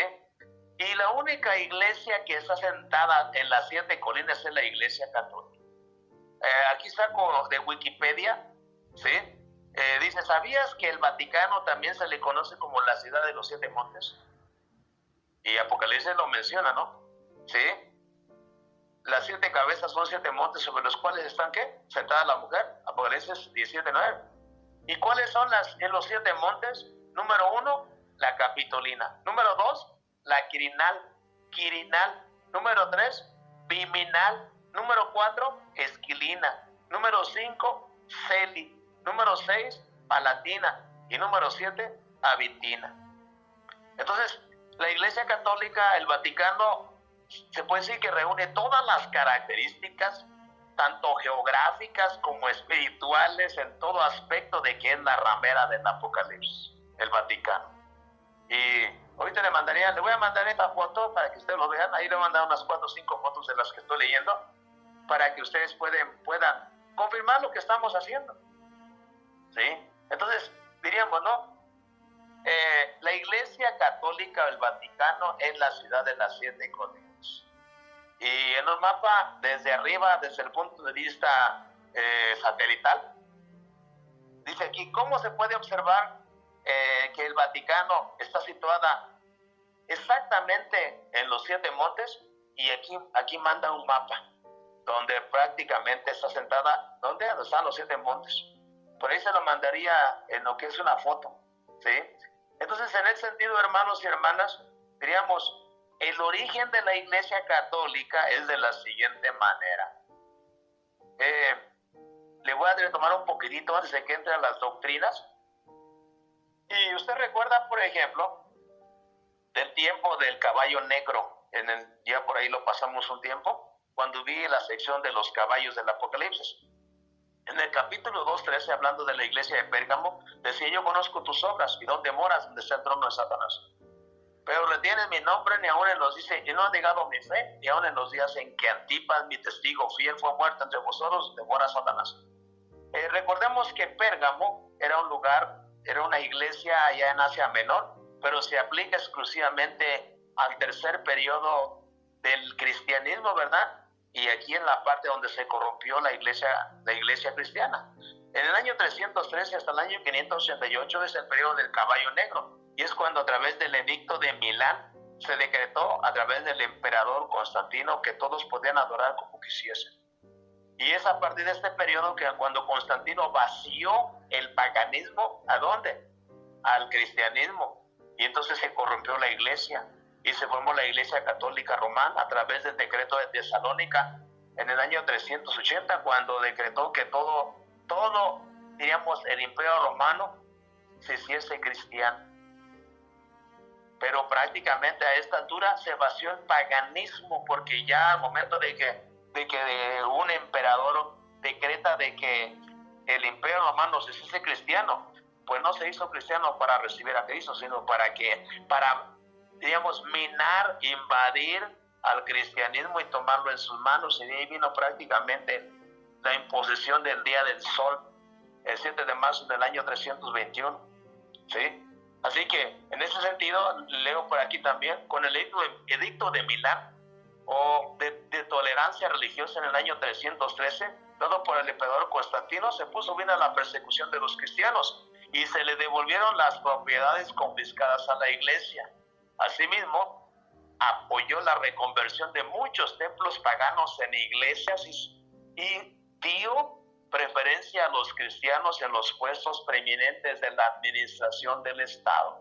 Y la única iglesia que está sentada en las 7 colinas es la iglesia católica. Aquí saco de Wikipedia, ¿sí? Dice, ¿sabías que el Vaticano también se le conoce como la ciudad de los 7 montes? Y Apocalipsis lo menciona, ¿no? ¿Sí? Las 7 cabezas son 7 montes sobre los cuales están, ¿qué? Sentada la mujer, Apocalipsis 17:9. ¿Y cuáles son los 7 montes? Número 1, la Capitolina. Número 2, la Quirinal. Número 3, Viminal. Número 4, Esquilina. Número 5, Celi. Número 6, Palatina. Y número 7, Abitina. Entonces, la Iglesia Católica, el Vaticano, se puede decir que reúne todas las características, tanto geográficas como espirituales, en todo aspecto de que es la ramera del Apocalipsis, el Vaticano. Y ahorita le voy a mandar esta foto para que ustedes lo vean. Ahí le voy a mandar unas 4 o 5 fotos de las que estoy leyendo, para que ustedes puedan confirmar lo que estamos haciendo. ¿Sí? Entonces, diríamos, ¿no? La Iglesia Católica del Vaticano es la ciudad de las 7 colinas. Y en un mapa, desde arriba, desde el punto de vista satelital, dice aquí, ¿cómo se puede observar que el Vaticano está situada exactamente en los 7 montes, y aquí manda un mapa donde prácticamente está sentada, ¿dónde están los 7 montes? Por ahí se lo mandaría en lo que es una foto, ¿sí? Entonces, en ese sentido, hermanos y hermanas, diríamos, el origen de la Iglesia Católica es de la siguiente manera. Le voy a retomar un poquitito antes de que entren las doctrinas. Y usted recuerda, por ejemplo, del tiempo del caballo negro, ya por ahí lo pasamos un tiempo, cuando vi la sección de los caballos del Apocalipsis. En el capítulo 2:13, hablando de la iglesia de Pérgamo, decía: yo conozco tus obras y dónde moras, donde está el trono de Satanás. Pero retienes mi nombre, ni aun en los dice, y no han negado mi fe, ni aun en los días en que Antipas, mi testigo fiel, fue muerto entre vosotros, devora Satanás. Recordemos que Pérgamo era un lugar, era una iglesia allá en Asia Menor, pero se aplica exclusivamente al tercer periodo del cristianismo, ¿verdad? Y aquí en la parte donde se corrompió la iglesia cristiana. En el año 313 hasta el año 588 es el periodo del caballo negro, y es cuando a través del edicto de Milán se decretó a través del emperador Constantino que todos podían adorar como quisiesen. Y es a partir de este periodo que cuando Constantino vació el paganismo, ¿a dónde? Al cristianismo. Y entonces se corrompió la iglesia y se formó la Iglesia Católica Romana a través del decreto de Tesalónica en el año 380, cuando decretó que todo, diríamos, el Imperio Romano se hiciese cristiano. Pero prácticamente a esta altura se vació el paganismo, porque ya al momento de que un emperador decreta de que el Imperio Romano se hiciese cristiano, pues no se hizo cristiano para recibir a Cristo, sino para digamos, minar, invadir al cristianismo y tomarlo en sus manos. Y de ahí vino prácticamente la imposición del Día del Sol, el 7 de marzo del año 321, ¿sí? Así que, en ese sentido, leo por aquí también, con el edicto de Milán, o de tolerancia religiosa en el año 313, dado por el emperador Constantino, se puso fin a la persecución de los cristianos y se le devolvieron las propiedades confiscadas a la iglesia. Asimismo, apoyó la reconversión de muchos templos paganos en iglesias y dio preferencia a los cristianos en los puestos preeminentes de la administración del Estado.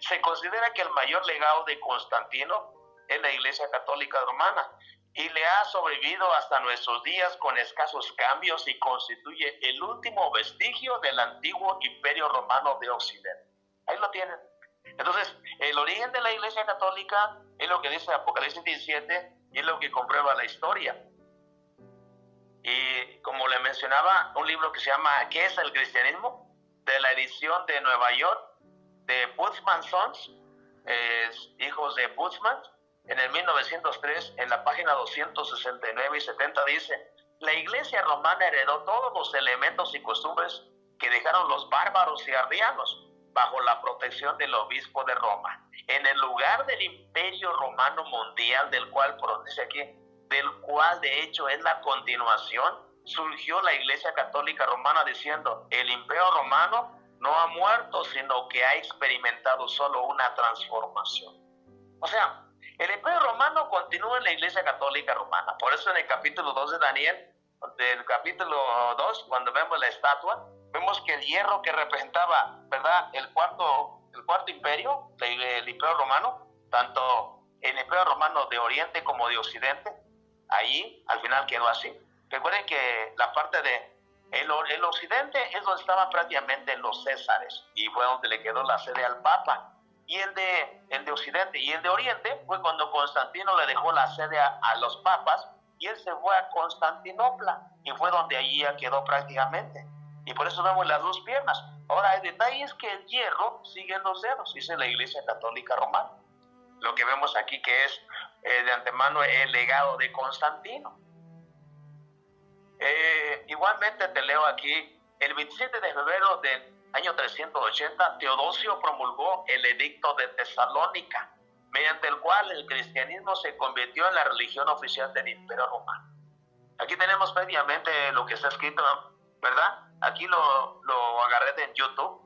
Se considera que el mayor legado de Constantino es la Iglesia Católica Romana y le ha sobrevivido hasta nuestros días con escasos cambios y constituye el último vestigio del antiguo Imperio Romano de Occidente. Ahí lo tienen. Entonces, el origen de la Iglesia Católica es lo que dice Apocalipsis 17 y es lo que comprueba la historia. Y como le mencionaba, un libro que se llama ¿Qué es el cristianismo?, de la edición de Nueva York, de Butzman Sons, hijos de Butzman, en el 1903, en la página 269 y 70 dice: la Iglesia romana heredó todos los elementos y costumbres que dejaron los bárbaros y arrianos bajo la protección del obispo de Roma. En el lugar del Imperio Romano Mundial, del cual de hecho es la continuación, surgió la Iglesia Católica Romana diciendo: el Imperio Romano no ha muerto, sino que ha experimentado solo una transformación. O sea, el Imperio Romano continúa en la Iglesia Católica Romana. Por eso en el capítulo 2 de Daniel, del capítulo 2, cuando vemos la estatua, vemos que el hierro que representaba, ¿verdad?, el cuarto imperio, el Imperio Romano, tanto el Imperio Romano de Oriente como de Occidente, ahí al final quedó así. Recuerden que la parte de el Occidente es donde estaban prácticamente los Césares y fue donde le quedó la sede al Papa. Y el de Occidente y el de Oriente fue cuando Constantino le dejó la sede a los papas y él se fue a Constantinopla y fue donde allí ya quedó prácticamente. Y por eso vemos las dos piernas. Ahora, el detalle es que el hierro sigue en los dedos, dice la Iglesia Católica Romana. Lo que vemos aquí que es de antemano el legado de Constantino. Igualmente te leo aquí, el 27 de febrero del año 380, Teodosio promulgó el edicto de Tesalónica, mediante el cual el cristianismo se convirtió en la religión oficial del Imperio Romano. Aquí tenemos previamente lo que está escrito, ¿verdad? Aquí lo agarré de YouTube,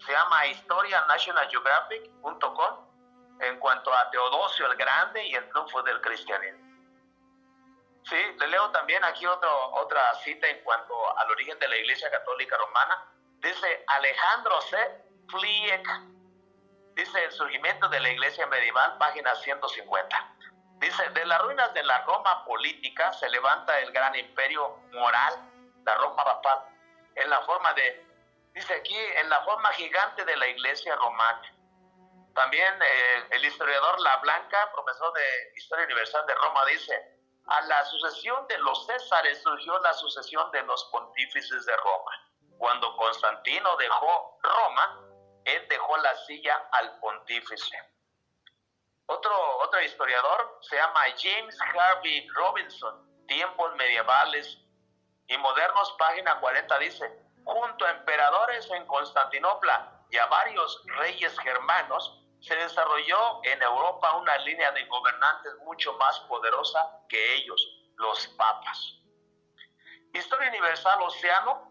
se llama historianationalgeographic.com en cuanto a Teodosio el Grande y el triunfo del cristianismo. Sí, le leo también aquí otra cita en cuanto al origen de la Iglesia Católica Romana. Dice Alejandro C. Fliek, dice el surgimiento de la Iglesia medieval, página 150. Dice, de las ruinas de la Roma política se levanta el gran imperio moral, la Roma papal, en la forma de, dice aquí, en la forma gigante de la Iglesia romana. También el historiador La Blanca, profesor de Historia Universal de Roma, dice, a la sucesión de los Césares surgió la sucesión de los pontífices de Roma. Cuando Constantino dejó Roma, él dejó la silla al pontífice. Otro historiador se llama James Harvey Robinson, Tiempos medievales y modernos, página 40, dice, junto a emperadores en Constantinopla y a varios reyes germanos, se desarrolló en Europa una línea de gobernantes mucho más poderosa que ellos, los papas. Historia Universal Océano,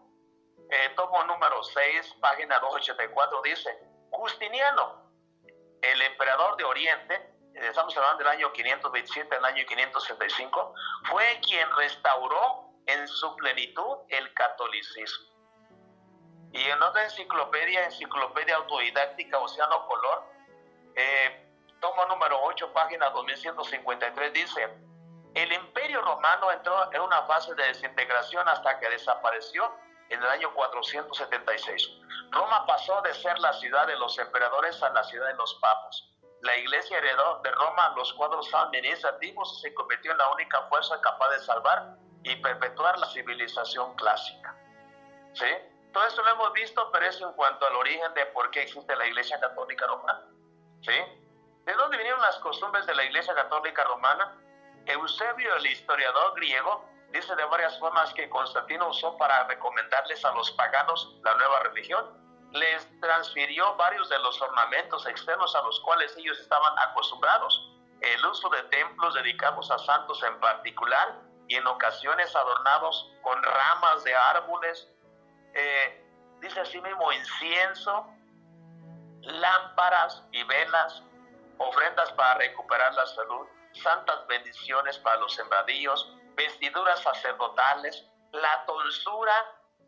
tomo número 6, página 284, dice, Justiniano, el emperador de Oriente, estamos hablando del año 527 al año 565, fue quien restauró en su plenitud el catolicismo. Y en otra enciclopedia autodidáctica Océano Color, tomo número 8, página 2153, dice, el Imperio Romano entró en una fase de desintegración hasta que desapareció en el año 476. Roma pasó de ser la ciudad de los emperadores a la ciudad de los papas. La Iglesia heredó de Roma los cuadros administrativos y se convirtió en la única fuerza capaz de salvar y perpetuar la civilización clásica. ¿Sí? Todo esto lo hemos visto, pero es en cuanto al origen de por qué existe la Iglesia Católica Romana. ¿Sí? ¿De dónde vinieron las costumbres de la Iglesia Católica Romana? Eusebio, el historiador griego, dice de varias formas que Constantino usó para recomendarles a los paganos la nueva religión. Les transfirió varios de los ornamentos externos a los cuales ellos estaban acostumbrados. El uso de templos dedicados a santos en particular y en ocasiones adornados con ramas de árboles. Dice así mismo incienso, lámparas y velas, ofrendas para recuperar la salud, santas bendiciones para los sembradíos, vestiduras sacerdotales, la tonsura.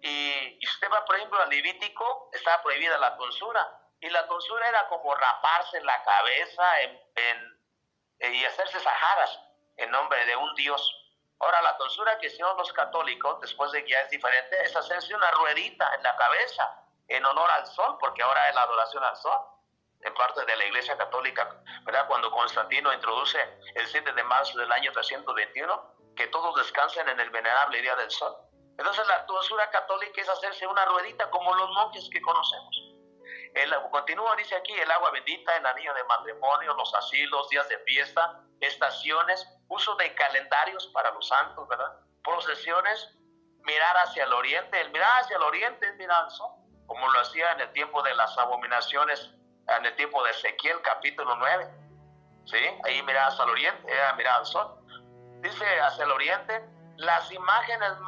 Y usted va, por ejemplo, al Levítico, estaba prohibida la tonsura. Y la tonsura era como raparse la cabeza y hacerse sajadas en nombre de un dios. Ahora, la tonsura que hicieron los católicos, después de que ya es diferente, es hacerse una ruedita en la cabeza en honor al sol, porque ahora es la adoración al sol, en parte de la Iglesia Católica, ¿verdad? Cuando Constantino introduce el 7 de marzo del año 321, que todos descansen en el venerable día del sol. Entonces la tonsura católica es hacerse una ruedita como los monjes que conocemos. Continúa, dice aquí, el agua bendita, el anillo de matrimonio, los asilos, días de fiesta, estaciones, uso de calendarios para los santos, ¿verdad? Procesiones, mirar hacia el oriente. El mirar hacia el oriente es mirar al sol, como lo hacía en el tiempo de las abominaciones, en el tiempo de Ezequiel, capítulo 9. ¿Sí? Ahí mirar hacia el oriente, era mirar al sol. Dice hacia el oriente, las imágenes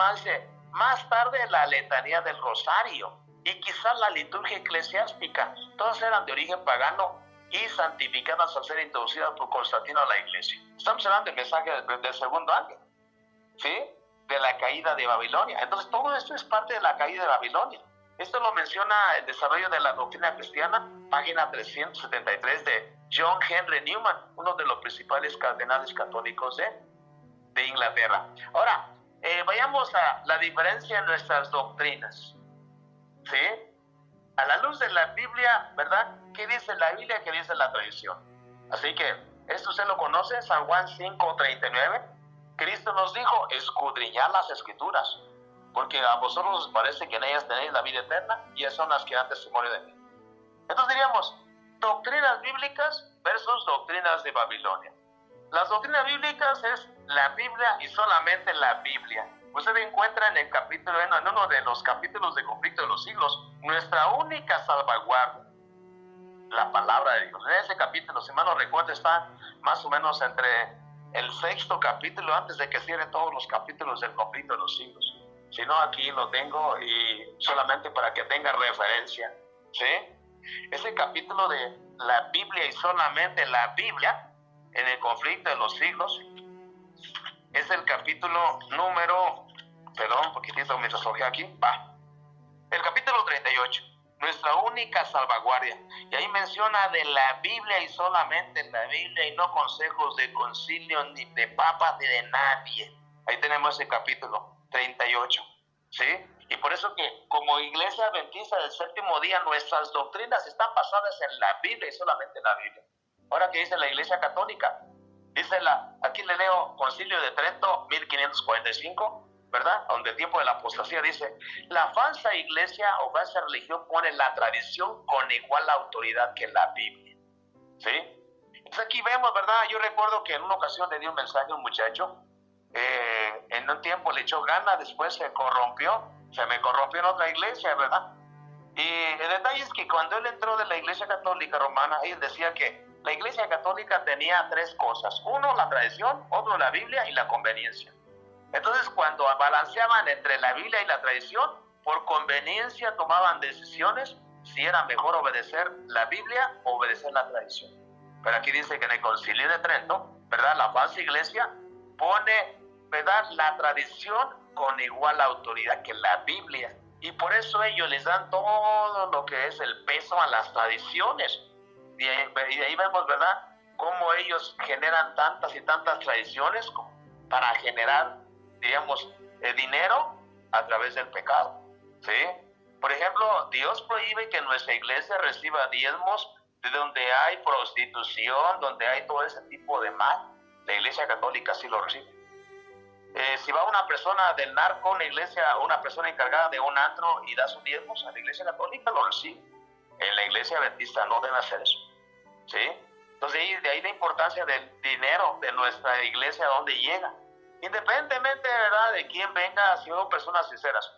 más tarde la letanía del rosario y quizás la liturgia eclesiástica, todas eran de origen pagano y santificadas al ser introducidas por Constantino a la iglesia. Estamos hablando del mensaje del segundo ángel, ¿sí? De la caída de Babilonia. Entonces todo esto es parte de la caída de Babilonia. Esto lo menciona el desarrollo de la doctrina cristiana, página 373 de John Henry Newman, uno de los principales cardenales católicos de Inglaterra. Ahora, vayamos a la diferencia en nuestras doctrinas, ¿sí? A la luz de la Biblia, ¿verdad? ¿Qué dice la Biblia? ¿Qué dice la tradición? Así que, esto usted lo conoce, San Juan 5:39. Cristo nos dijo, escudriñad las Escrituras, porque a vosotros os parece que en ellas tenéis la vida eterna, y esas son las que dan testimonio de mí. Entonces diríamos, doctrinas bíblicas versus doctrinas de Babilonia. Las doctrinas bíblicas es la Biblia y solamente la Biblia. Usted encuentra en el capítulo, en uno de los capítulos de Conflicto de los Siglos, nuestra única salvaguarda, la palabra de Dios. En ese capítulo, si mal no recuerdo, está más o menos entre el 6º capítulo, antes de que cierren todos los capítulos del Conflicto de los Siglos. Si no, aquí lo tengo y solamente para que tenga referencia, ¿sí? Ese capítulo de la Biblia y solamente la Biblia en el conflicto de los siglos es el capítulo número, perdón, un poquitito mientras oje aquí, el capítulo 38, nuestra única salvaguardia. Y ahí menciona de la Biblia y solamente la Biblia, y no consejos de concilio, ni de papas, ni de nadie. Ahí tenemos ese capítulo 38, ¿sí? Y por eso que como Iglesia Adventista del Séptimo Día, nuestras doctrinas están basadas en la Biblia y solamente en la Biblia. Ahora, ¿qué dice la Iglesia Católica? Dice aquí le leo Concilio de Trento, 1545, ¿verdad? Donde el tiempo de la apostasía dice: la falsa iglesia o falsa religión pone la tradición con igual autoridad que la Biblia, ¿sí? Entonces aquí vemos, ¿verdad? Yo recuerdo que en una ocasión le di un mensaje a un muchacho, en un tiempo le echó ganas, después se me corrompió en otra iglesia, ¿verdad? Y el detalle es que cuando él entró de la Iglesia Católica Romana, él decía que la Iglesia Católica tenía tres cosas: uno, la tradición; otro, la Biblia; y la conveniencia. Entonces, cuando balanceaban entre la Biblia y la tradición, por conveniencia tomaban decisiones si era mejor obedecer la Biblia o obedecer la tradición. Pero aquí dice que en el Concilio de Trento, ¿verdad?, la falsa iglesia pone, ¿verdad?, la tradición con igual autoridad que la Biblia. Y por eso ellos les dan todo lo que es el peso a las tradiciones. Y de ahí vemos, ¿verdad?, cómo ellos generan tantas y tantas tradiciones para generar, digamos, dinero a través del pecado, ¿sí? Por ejemplo, Dios prohíbe que nuestra iglesia reciba diezmos de donde hay prostitución, donde hay todo ese tipo de mal. La Iglesia Católica sí lo recibe. Si va una persona del narco, una iglesia, una persona encargada de un antro y da sus diezmos, a la Iglesia Católica lo recibe. En la Iglesia Adventista no debe hacer eso, ¿sí? Entonces de ahí la importancia del dinero de nuestra iglesia, a dónde llega, independientemente, ¿verdad?, de quién venga, si son personas sinceras.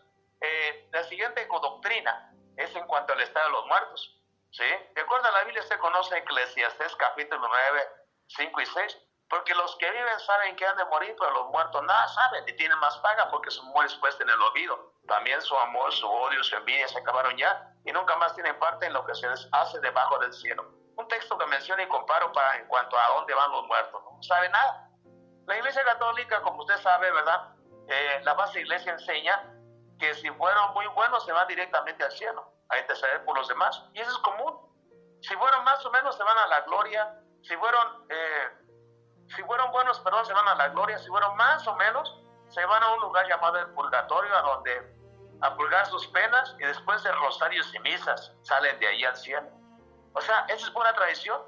La siguiente doctrina es en cuanto al estado de los muertos, ¿sí? De acuerdo a la Biblia se conoce Eclesiastés capítulo 9, 5 y 6. Porque los que viven saben que han de morir, pero los muertos nada saben, ni tienen más paga, porque su muerte es puesta en el olvido. También su amor, su odio, su envidia se acabaron ya, y nunca más tienen parte en lo que se les hace debajo del cielo. Un texto que menciono y comparo en cuanto a dónde van los muertos. No sabe nada. La Iglesia Católica, como usted sabe, ¿verdad?, la base iglesia enseña que si fueron muy buenos se van directamente al cielo, a interceder por los demás. Y eso es común. Si fueron más o menos se van a la gloria. Si fueron buenos, perdón, se van a la gloria. Si fueron más o menos, se van a un lugar llamado el purgatorio, a purgar sus penas, y después de rosarios y misas salen de ahí al cielo. O sea, esa es pura tradición.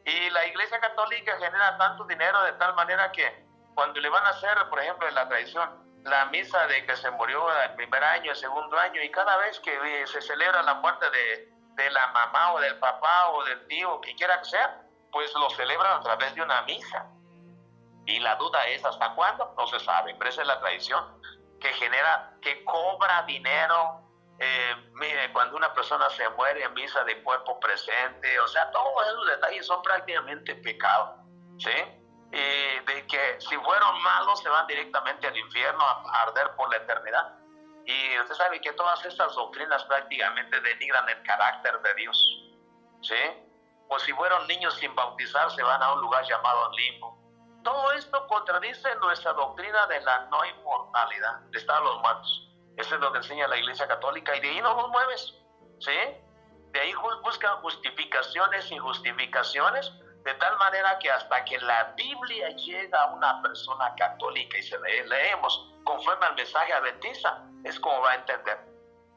Y la Iglesia Católica genera tanto dinero de tal manera que cuando le van a hacer, por ejemplo, en la tradición, la misa de que se murió el primer año, el segundo año, y cada vez que se celebra la muerte de la mamá o del papá o del tío, quien quiera que sea, pues lo celebran a través de una misa. Y la duda es, ¿hasta cuándo? No se sabe, pero esa es la tradición que cobra dinero. Mire, cuando una persona se muere en misa de cuerpo presente, o sea, todos esos detalles son prácticamente pecado, ¿sí? De que si fueron malos se van directamente al infierno a arder por la eternidad. Y usted sabe que todas estas doctrinas prácticamente denigran el carácter de Dios, ¿sí? O si fueron niños sin bautizar, se van a un lugar llamado limbo. Todo esto contradice nuestra doctrina de la no inmortalidad, de estar los muertos. Eso es lo que enseña la Iglesia Católica, y de ahí no nos mueves, ¿sí? De ahí buscan justificaciones y justificaciones, de tal manera que hasta que la Biblia llega a una persona católica y se leemos conforme al mensaje adventista, es como va a entender.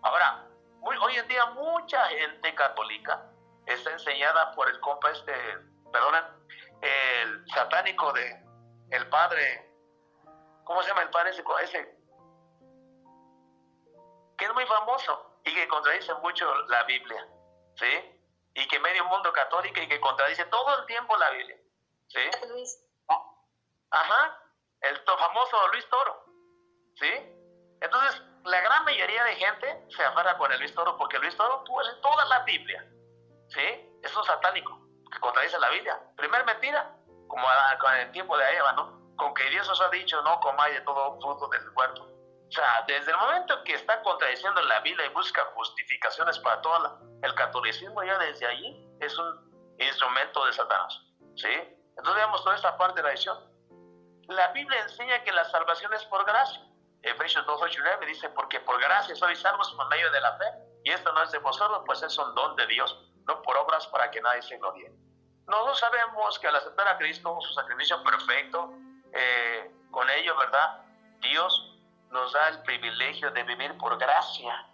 Ahora, hoy en día mucha gente católica está enseñada por el compa el satánico el padre, ¿cómo se llama el padre ese? Que es muy famoso y que contradice mucho la Biblia, ¿sí? Y que medio mundo católico y que contradice todo el tiempo la Biblia, ¿sí? Luis. Ajá, el famoso Luis Toro, ¿sí? Entonces, la gran mayoría de gente se aferra con el Luis Toro porque Luis Toro tuvo toda la Biblia, ¿sí? Es un satánico que contradice la Biblia. Primer mentira, como con el tiempo de Eva, ¿no? Con que Dios os ha dicho, no comáis de todo fruto del huerto. O sea, desde el momento que está contradiciendo la Biblia y busca justificaciones para todo el catolicismo, ya desde allí es un instrumento de Satanás, ¿sí? Entonces veamos toda esta parte de la edición. La Biblia enseña que la salvación es por gracia. Efesios 2, 8 y 9 dice, porque por gracia sois salvos por medio de la fe, y esto no es de vosotros, pues es un don de Dios, no por obras para que nadie se gloríe. Nosotros sabemos que al aceptar a Cristo, su sacrificio perfecto, con ello, ¿verdad? Dios nos da el privilegio de vivir por gracia.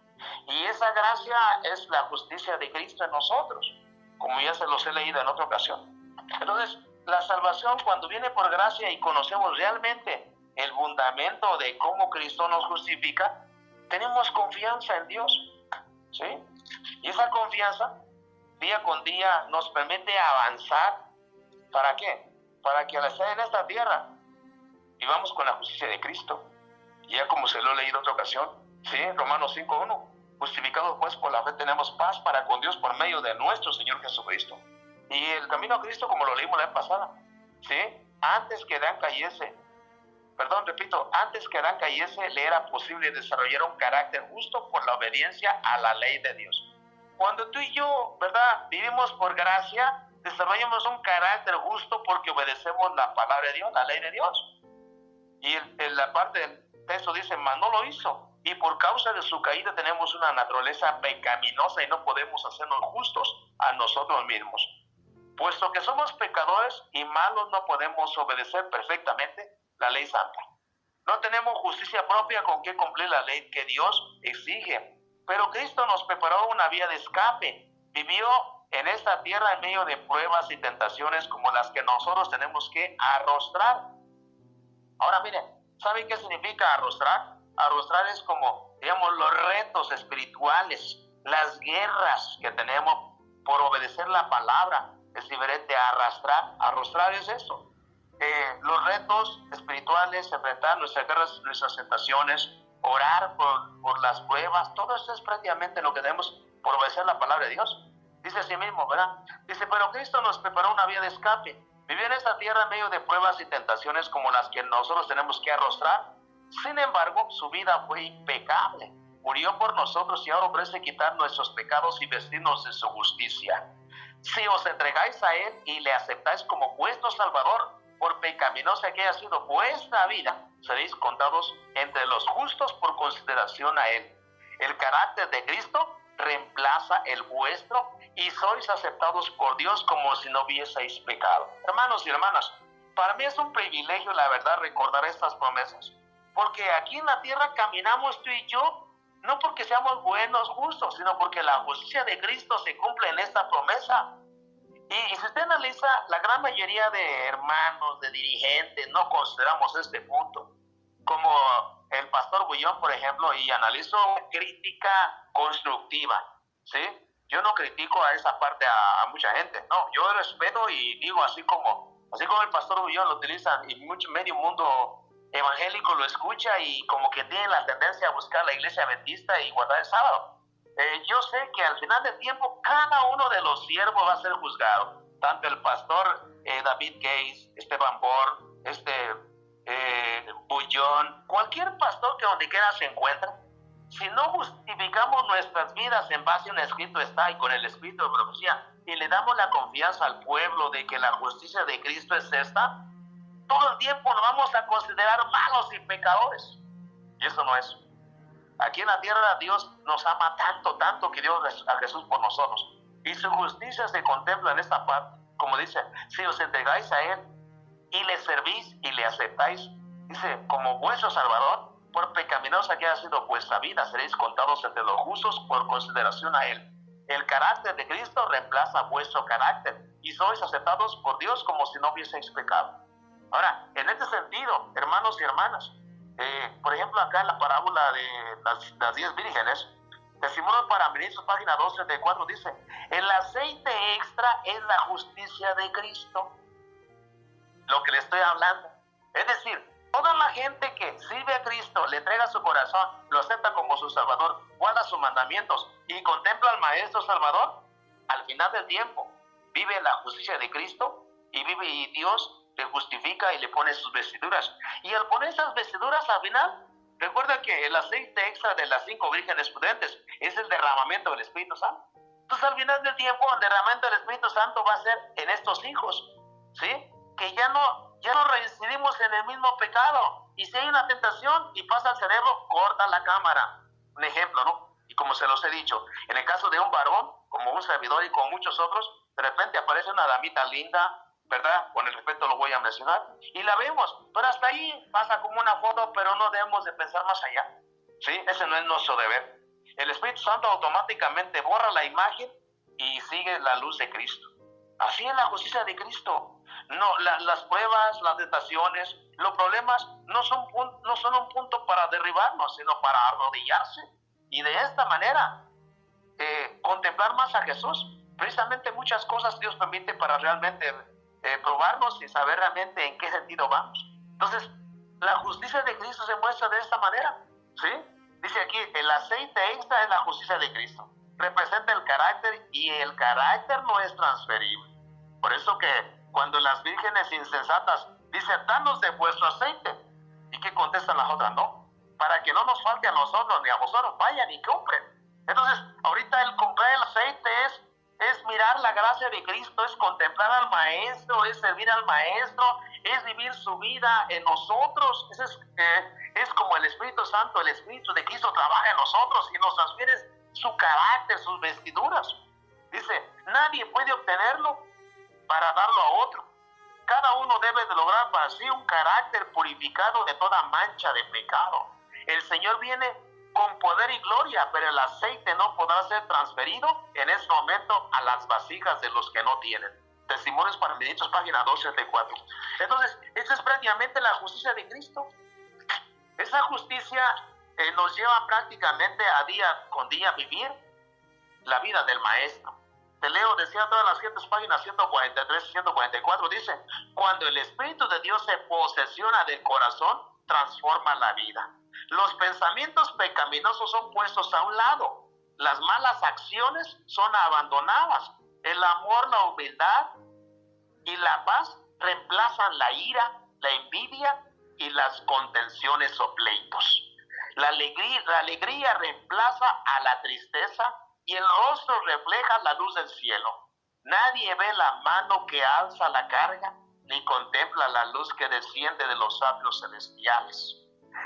Y esa gracia es la justicia de Cristo en nosotros, como ya se los he leído en otra ocasión. Entonces, la salvación, cuando viene por gracia y conocemos realmente el fundamento de cómo Cristo nos justifica, tenemos confianza en Dios, ¿sí? Y esa confianza, día con día, nos permite avanzar. ¿Para qué? Para que al estar en esta tierra, vivamos con la justicia de Cristo. Y ya como se lo he leído en otra ocasión, ¿sí? Romanos 5:1, justificados pues por la fe tenemos paz para con Dios por medio de nuestro Señor Jesucristo. Y el camino a Cristo, como lo leímos la vez pasada, ¿sí? Antes que Adán cayese, le era posible desarrollar un carácter justo por la obediencia a la ley de Dios. Cuando tú y yo, ¿verdad?, vivimos por gracia, desarrollamos un carácter justo porque obedecemos la palabra de Dios, la ley de Dios. Y en la parte del texto dice, mas no lo hizo. Y por causa de su caída tenemos una naturaleza pecaminosa y no podemos hacernos justos a nosotros mismos. Puesto que somos pecadores y malos, no podemos obedecer perfectamente la ley santa. No tenemos justicia propia con que cumplir la ley que Dios exige. Pero Cristo nos preparó una vía de escape. Vivió en esta tierra en medio de pruebas y tentaciones como las que nosotros tenemos que arrostrar. Ahora miren, ¿saben qué significa arrostrar? Arrostrar es como, digamos, los retos espirituales, las guerras que tenemos por obedecer la palabra. Es diferente a arrastrar. Arrostrar es eso. Los retos espirituales, enfrentar nuestras guerras, nuestras tentaciones, orar por las pruebas, todo eso es prácticamente lo que tenemos por obedecer la palabra de Dios. Dice así mismo, ¿verdad? Dice, pero Cristo nos preparó una vía de escape. Vivió en esta tierra en medio de pruebas y tentaciones como las que nosotros tenemos que arrostrar. Sin embargo, su vida fue impecable. Murió por nosotros y ahora ofrece quitar nuestros pecados y vestirnos de su justicia. Si os entregáis a Él y le aceptáis como vuestro Salvador, por pecaminosa que haya sido vuestra vida, seréis contados entre los justos por consideración a Él. El carácter de Cristo reemplaza el vuestro y sois aceptados por Dios como si no hubieseis pecado. Hermanos y hermanas, para mí es un privilegio, la verdad, recordar estas promesas, porque aquí en la tierra caminamos tú y yo, no porque seamos buenos, justos, sino porque la justicia de Cristo se cumple en esta promesa. Y si usted analiza, la gran mayoría de hermanos, de dirigentes, no consideramos este punto. Como el pastor Bullón, por ejemplo, y analizo crítica constructiva, ¿sí? Yo no critico a esa parte a mucha gente, no, yo respeto y digo así como el pastor Bullón lo utiliza y medio mundo evangélico lo escucha y como que tiene la tendencia a buscar la iglesia adventista y guardar el sábado. Yo sé que al final del tiempo cada uno de los siervos va a ser juzgado, tanto el pastor David Gates, Esteban Borg, Bullón, cualquier pastor que donde quiera se encuentre. Si no justificamos nuestras vidas en base a un escrito está y con el espíritu de profecía y le damos la confianza al pueblo de que la justicia de Cristo es esta, todo el tiempo nos vamos a considerar malos y pecadores. Y eso no es. Aquí en la tierra Dios nos ama tanto, tanto que dio a Jesús por nosotros. Y su justicia se contempla en esta parte. Como dice, si os entregáis a Él y le servís y le aceptáis, dice, como vuestro Salvador, por pecaminosa que haya sido vuestra vida, seréis contados entre los justos por consideración a Él. El carácter de Cristo reemplaza vuestro carácter y sois aceptados por Dios como si no hubieseis pecado. Ahora, en este sentido, hermanos y hermanas, por ejemplo, acá en la parábola de las 10 vírgenes, Testimonio para Ministros, página 234, dice, el aceite extra es la justicia de Cristo. Lo que le estoy hablando. Es decir, toda la gente que sirve a Cristo, le entrega su corazón, lo acepta como su Salvador, guarda sus mandamientos y contempla al Maestro Salvador, al final del tiempo, vive la justicia de Cristo y Dios le justifica y le pone sus vestiduras. Y al poner esas vestiduras al final, Recuerda que el aceite extra de las 5 vírgenes prudentes es el derramamiento del Espíritu Santo. Entonces al final del tiempo el derramamiento del Espíritu Santo va a ser en estos hijos, ¿sí? Que ya no reincidimos en el mismo pecado. Y si hay una tentación y pasa al cerebro, corta la cámara. Un ejemplo, ¿no? Y como se los he dicho, en el caso de un varón, como un servidor y como muchos otros, de repente aparece una damita linda, ¿verdad? Con el respeto lo voy a mencionar, y la vemos, pero hasta ahí pasa como una foto, pero no debemos de pensar más allá, ¿sí? Ese no es nuestro deber. El Espíritu Santo automáticamente borra la imagen y sigue la luz de Cristo. Así es la justicia de Cristo. No, las pruebas, las tentaciones, los problemas no son un punto para derribarnos, sino para arrodillarse y de esta manera contemplar más a Jesús. Precisamente muchas cosas Dios permite para realmente probarnos y saber realmente en qué sentido vamos. Entonces, la justicia de Cristo se muestra de esta manera, ¿sí? Dice aquí, el aceite extra es la justicia de Cristo. Representa el carácter y el carácter no es transferible. Por eso que cuando las vírgenes insensatas dicen, danos de vuestro aceite, ¿y qué contestan las otras? No, para que no nos falte a nosotros ni a vosotros, vayan y compren. Entonces, ahorita el comprar el aceite es mirar la gracia de Cristo, es contemplar al Maestro, es servir al Maestro, es vivir su vida en nosotros. Es como el Espíritu Santo, el Espíritu de Cristo trabaja en nosotros y nos transfiere su carácter, sus vestiduras. Dice, nadie puede obtenerlo para darlo a otro. Cada uno debe de lograr para sí un carácter purificado de toda mancha de pecado. El Señor viene con poder y gloria, pero el aceite no podrá ser transferido en ese momento a las vasijas de los que no tienen. Testimonios para Ministros, página 274. Entonces, esa es prácticamente la justicia de Cristo. Esa justicia nos lleva prácticamente a día con día a vivir la vida del Maestro. Te leo, decía todas las gentes, páginas 143 y 144, dice, cuando el Espíritu de Dios se posesiona del corazón, transforma la vida. Los pensamientos pecaminosos son puestos a un lado. Las malas acciones son abandonadas. El amor, la humildad y la paz reemplazan la ira, la envidia y las contenciones o pleitos. La alegría reemplaza a la tristeza y el rostro refleja la luz del cielo. Nadie ve la mano que alza la carga, ni contempla la luz que desciende de los atrios celestiales.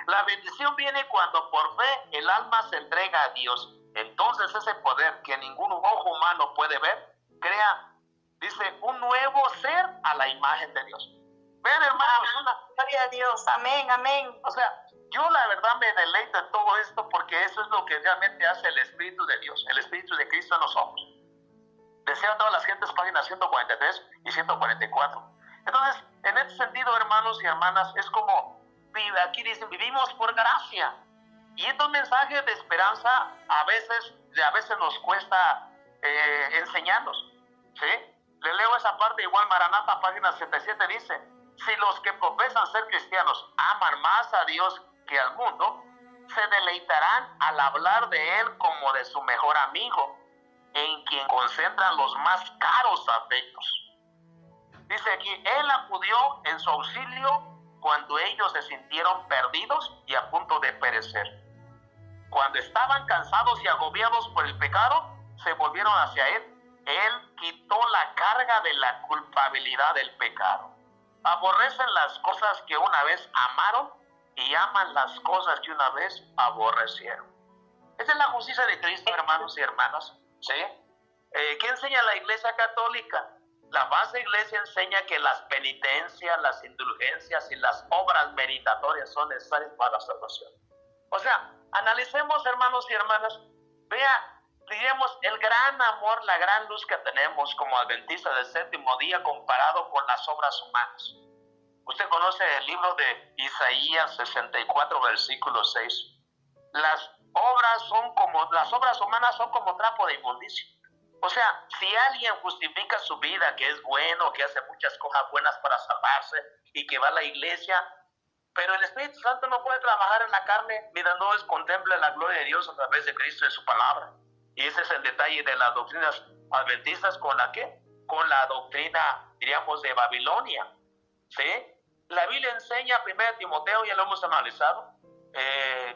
La bendición viene cuando por fe el alma se entrega a Dios. Entonces ese poder que ningún ojo humano puede ver, crea, dice, un nuevo ser a la imagen de Dios. Ven, hermanos, gloria a Dios, amén, amén. O sea, yo la verdad me deleito en todo esto porque eso es lo que realmente hace el Espíritu de Dios, el Espíritu de Cristo en nosotros. Deseo a todas las gentes, páginas 143 y 144. Entonces, en este sentido, hermanos y hermanas, es como, aquí dicen, vivimos por gracia. Y estos mensajes de esperanza a veces nos cuesta enseñarnos, ¿sí? Le leo esa parte, igual Maranata, página 77, dice, si los que profesan ser cristianos aman más a Dios que al mundo, se deleitarán al hablar de Él como de su mejor amigo, en quien concentran los más caros afectos. Dice aquí, Él acudió en su auxilio cuando ellos se sintieron perdidos y a punto de perecer. Cuando estaban cansados y agobiados por el pecado, se volvieron hacia Él. Él quitó la carga de la culpabilidad del pecado. Aborrecen las cosas que una vez amaron y aman las cosas que una vez aborrecieron. Esa es la justicia de Cristo, hermanos y hermanas, ¿sí? ¿Qué enseña la Iglesia Católica? La base Iglesia enseña que las penitencias, las indulgencias y las obras meritatorias son necesarias para la salvación. O sea, analicemos, hermanos y hermanas, diríamos, el gran amor, la gran luz que tenemos como adventistas del séptimo día comparado con las obras humanas. Usted conoce el libro de Isaías 64, versículo 6. Las obras humanas son como trapo de inmundicia. O sea, si alguien justifica su vida, que es bueno, que hace muchas cosas buenas para salvarse y que va a la iglesia, pero el Espíritu Santo no puede trabajar en la carne mientras no contempla la gloria de Dios a través de Cristo en su palabra. Y ese es el detalle de las doctrinas adventistas con la doctrina, diríamos, de Babilonia, ¿sí? La Biblia enseña, 1 Timoteo, ya lo hemos analizado,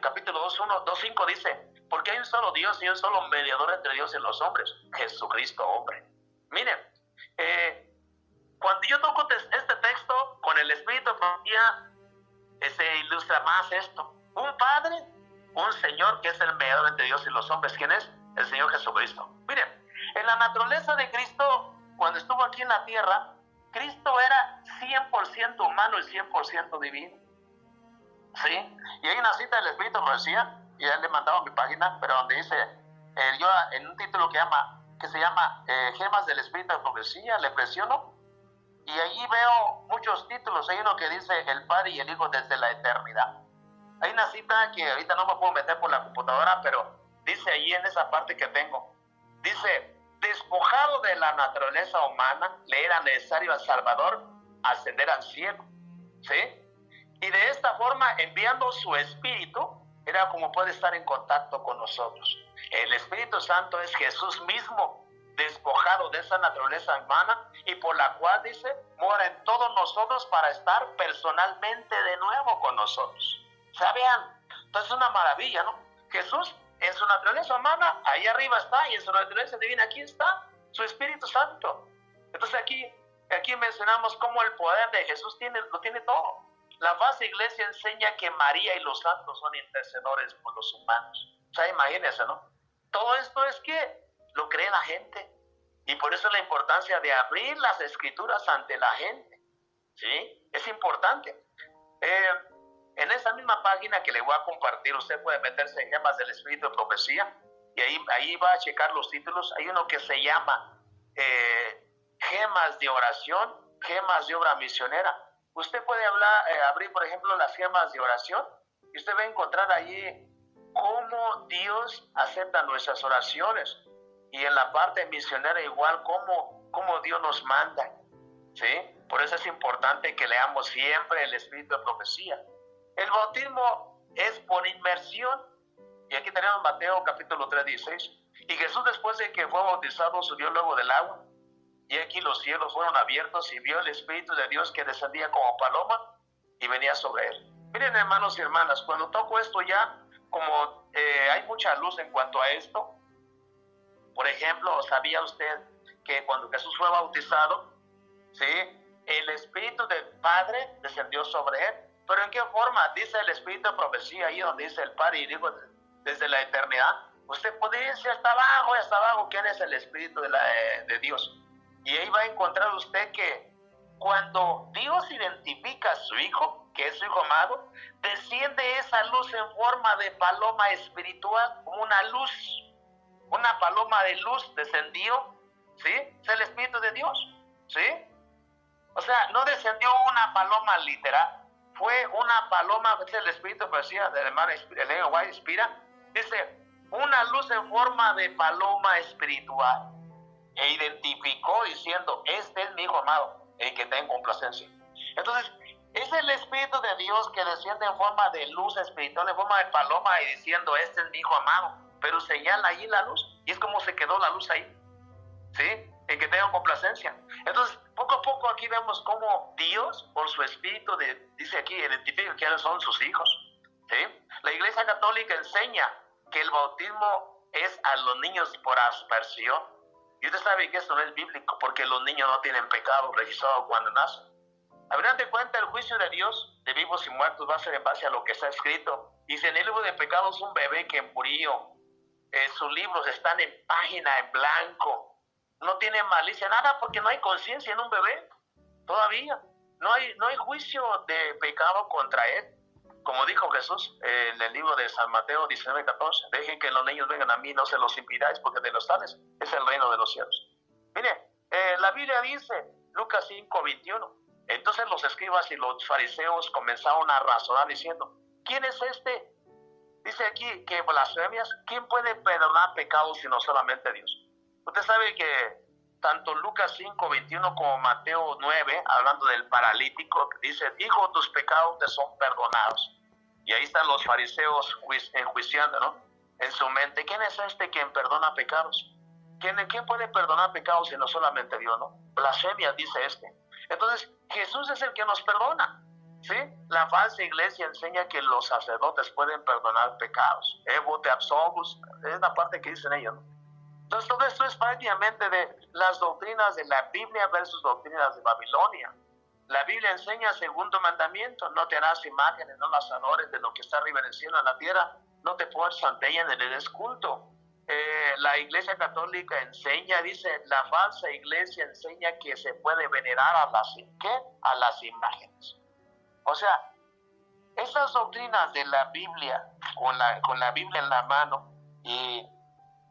capítulo 2:5 dice, porque hay un solo Dios y un solo mediador entre Dios y los hombres, Jesucristo hombre. Miren, cuando yo toco este texto con el Espíritu de profecía, se ilustra más esto. Un Padre, un Señor que es el mediador entre Dios y los hombres. ¿Quién es? El Señor Jesucristo. Miren, en la naturaleza de Cristo, cuando estuvo aquí en la tierra, Cristo era 100% humano y 100% divino. ¿Sí? Y hay una cita del Espíritu de profecía, y ya le he mandado a mi página, pero donde dice, yo en un título que se llama Gemas del Espíritu de profecía, le presiono, y allí veo muchos títulos. Hay uno que dice el Padre y el Hijo desde la eternidad. Hay una cita que ahorita no me puedo meter por la computadora, pero dice allí en esa parte que tengo, dice, despojado de la naturaleza humana, le era necesario al Salvador ascender al cielo, ¿sí? Y de esta forma, enviando su Espíritu, era como puede estar en contacto con nosotros. El Espíritu Santo es Jesús mismo, despojado de esa naturaleza humana, y por la cual, dice, mora en todos nosotros para estar personalmente de nuevo con nosotros. O sea, vean, entonces es una maravilla, ¿no? Jesús en su naturaleza humana, ahí arriba está, y en su naturaleza divina, aquí está, su Espíritu Santo. Entonces aquí mencionamos cómo el poder de Jesús lo tiene todo. La falsa iglesia enseña que María y los santos son intercedores por los humanos. O sea, imagínense, ¿no? Todo esto es que lo cree la gente. Y por eso la importancia de abrir las escrituras ante la gente. ¿Sí? Es importante. En esa misma página que le voy a compartir, usted puede meterse en Gemas del Espíritu de Profecía, y ahí va a checar los títulos. Hay uno que se llama Gemas de Oración, Gemas de Obra Misionera. Usted puede abrir, por ejemplo, las gemas de oración, y usted va a encontrar allí cómo Dios acepta nuestras oraciones, y en la parte misionera igual cómo Dios nos manda, ¿sí? Por eso es importante que leamos siempre el Espíritu de Profecía. El bautismo es por inmersión, y aquí tenemos Mateo capítulo 3:16, y Jesús, después de que fue bautizado, subió luego del agua, y aquí los cielos fueron abiertos, y vio el Espíritu de Dios que descendía como paloma y venía sobre él. Miren, hermanos y hermanas, cuando toco esto ya, como hay mucha luz en cuanto a esto. Por ejemplo, ¿sabía usted que cuando Jesús fue bautizado, ¿sí?, el Espíritu del Padre descendió sobre él? ¿Pero en qué forma? Dice el Espíritu de Profecía, ahí donde dice el Padre y el Hijo desde la eternidad. Usted puede irse hasta abajo, ¿quién es el Espíritu de Dios? Y ahí va a encontrar usted que cuando Dios identifica a su Hijo, que es su Hijo amado, desciende esa luz en forma de paloma espiritual, como una paloma de luz descendió, ¿sí? Es el Espíritu de Dios, ¿sí? O sea, no descendió una paloma literal, fue una paloma, es el Espíritu, pues sí, del hermano Elena White inspira, dice, una luz en forma de paloma espiritual, e identificó diciendo, este es mi Hijo amado, el que tengo complacencia. Entonces, es el Espíritu de Dios que desciende en forma de luz espiritual, en forma de paloma, y diciendo, este es mi Hijo amado, pero señala allí la luz, y es como se quedó la luz ahí, ¿sí? El que tengo complacencia. Entonces, poco a poco aquí vemos cómo Dios, por su Espíritu, dice aquí, identifica quiénes son sus hijos, ¿sí? La Iglesia Católica enseña que el bautismo es a los niños por aspersión. Y usted sabe que esto no es bíblico, porque los niños no tienen pecado registrado cuando nacen. A ver, de cuenta, el juicio de Dios de vivos y muertos va a ser en base a lo que está escrito. Dice, en el libro de pecados un bebé que murió, sus libros están en página en blanco, no tiene malicia, nada, porque no hay conciencia en un bebé, todavía. No hay juicio de pecado contra él. Como dijo Jesús en el libro de San Mateo 19:14, dejen que los niños vengan a mí, no se los impidáis, porque de los tales es el reino de los cielos. Mire, la Biblia dice, Lucas 5:21, entonces los escribas y los fariseos comenzaron a razonar diciendo, ¿quién es este? Dice aquí que blasfemias, ¿quién puede perdonar pecados sino solamente Dios? Usted sabe que tanto Lucas 5:21 como Mateo 9, hablando del paralítico, dice, hijo, tus pecados te son perdonados. Y ahí están los fariseos enjuiciando, ¿no?, en su mente, ¿quién es este quien perdona pecados? ¿Quién puede perdonar pecados sino solamente Dios, no? Blasfemia, dice este. Entonces, Jesús es el que nos perdona. ¿sí? La falsa iglesia enseña que los sacerdotes pueden perdonar pecados. Evo te absolvus, es la parte que dicen ellos, ¿no? Entonces todo esto es prácticamente de las doctrinas de la Biblia versus doctrinas de Babilonia. La Biblia enseña segundo mandamiento: no te harás imágenes, no las adores de lo que está arriba en el cielo, en la tierra, no te pongas ante ella ni le des culto. La iglesia católica enseña, dice, la falsa iglesia enseña que se puede venerar a las imágenes. O sea, estas doctrinas de la Biblia, con la Biblia en la mano y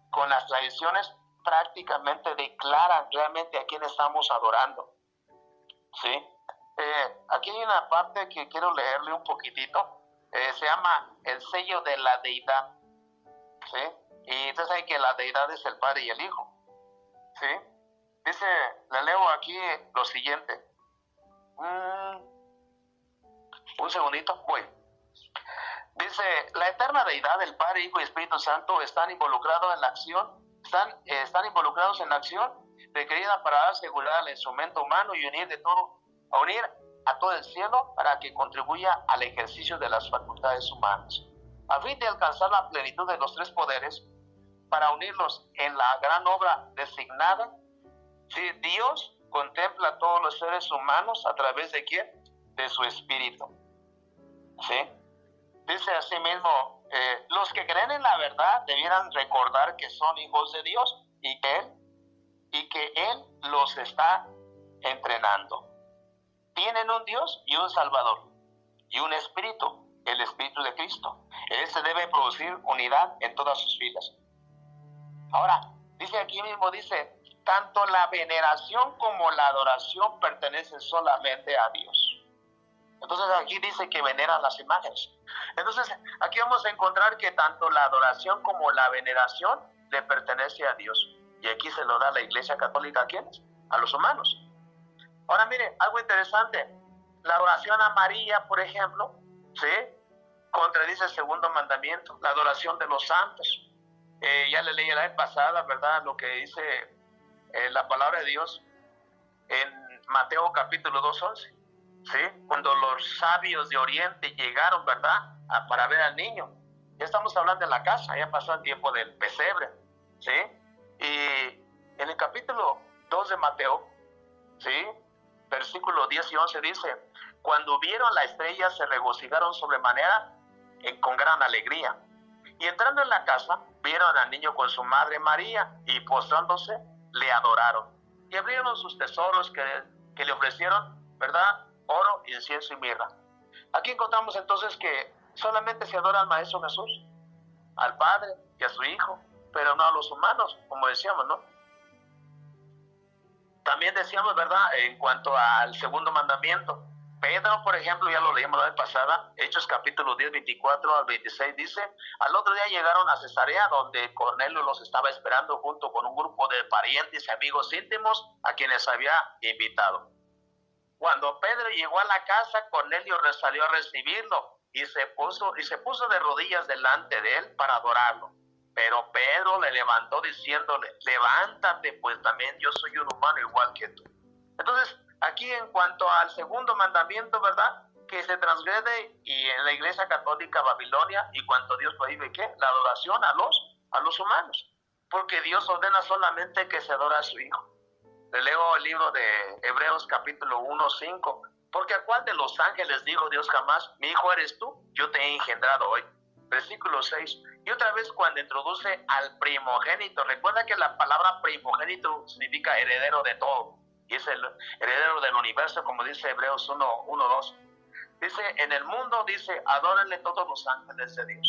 con las tradiciones, prácticamente declaran realmente a quién estamos adorando, ¿sí? Aquí hay una parte que quiero leerle un poquitito, se llama el sello de la deidad, ¿sí? Y entonces hay que la deidad es el Padre y el Hijo, ¿sí? Dice, le leo aquí lo siguiente. Un segundito, voy. Dice, la eterna deidad del Padre, Hijo y Espíritu Santo están involucrados en la acción, están involucrados en la acción requerida para dar seguridad al instrumento humano y unir a todo el cielo para que contribuya al ejercicio de las facultades humanas. A fin de alcanzar la plenitud de los tres poderes, para unirlos en la gran obra designada, ¿sí? Dios contempla a todos los seres humanos a través de ¿quién? De su Espíritu, ¿sí? Dice así mismo, los que creen en la verdad debieran recordar que son hijos de Dios y que Él los está entrenando. Tienen un Dios y un Salvador y un Espíritu, el Espíritu de Cristo. Este debe producir unidad en todas sus filas. Ahora, dice aquí mismo, dice, tanto la veneración como la adoración pertenecen solamente a Dios. Entonces aquí dice que veneran las imágenes. Entonces aquí vamos a encontrar que tanto la adoración como la veneración le pertenece a Dios. Y aquí se lo da la Iglesia Católica, ¿a quiénes? A los humanos. Ahora mire, algo interesante. La adoración a María, por ejemplo, ¿sí? Contradice el segundo mandamiento, la adoración de los santos. Ya le leí la vez pasada, ¿verdad? Lo que dice la palabra de Dios en Mateo capítulo 2:11, ¿sí? Cuando los sabios de Oriente llegaron, ¿verdad? Para ver al niño. Ya estamos hablando de la casa, ya pasó el tiempo del pesebre, ¿sí? Y en el capítulo 2 de Mateo, ¿sí? Versículos 10 y 11 dice, cuando vieron la estrella se regocijaron sobremanera con gran alegría. Y entrando en la casa, vieron al niño con su madre María y postrándose, le adoraron. Y abrieron sus tesoros que le ofrecieron, ¿verdad? Oro, incienso y mirra. Aquí encontramos entonces que solamente se adora al Maestro Jesús, al Padre y a su Hijo, pero no a los humanos, como decíamos, ¿no? También decíamos, ¿verdad? En cuanto al segundo mandamiento, Pedro, por ejemplo, ya lo leímos la vez pasada, Hechos capítulo 10, 24 al 26, dice, al otro día llegaron a Cesarea, donde Cornelio los estaba esperando junto con un grupo de parientes y amigos íntimos a quienes había invitado. Cuando Pedro llegó a la casa, Cornelio salió a recibirlo y se puso de rodillas delante de él para adorarlo. Pero Pedro le levantó diciéndole, levántate, pues también yo soy un humano igual que tú. Entonces, aquí en cuanto al segundo mandamiento, ¿verdad? Que se transgrede y en la Iglesia Católica Babilonia, y cuanto Dios prohíbe, ¿qué? La adoración a los humanos. Porque Dios ordena solamente que se adora a su Hijo. Le leo el libro de Hebreos capítulo 1, 5. Porque ¿a cuál de los ángeles dijo Dios jamás, mi hijo eres tú, yo te he engendrado hoy? Versículo 6. Y otra vez cuando introduce al primogénito, recuerda que la palabra primogénito significa heredero de todo. Y es el heredero del universo, como dice Hebreos 1, 2. Dice, en el mundo, dice, adórenle todos los ángeles de Dios.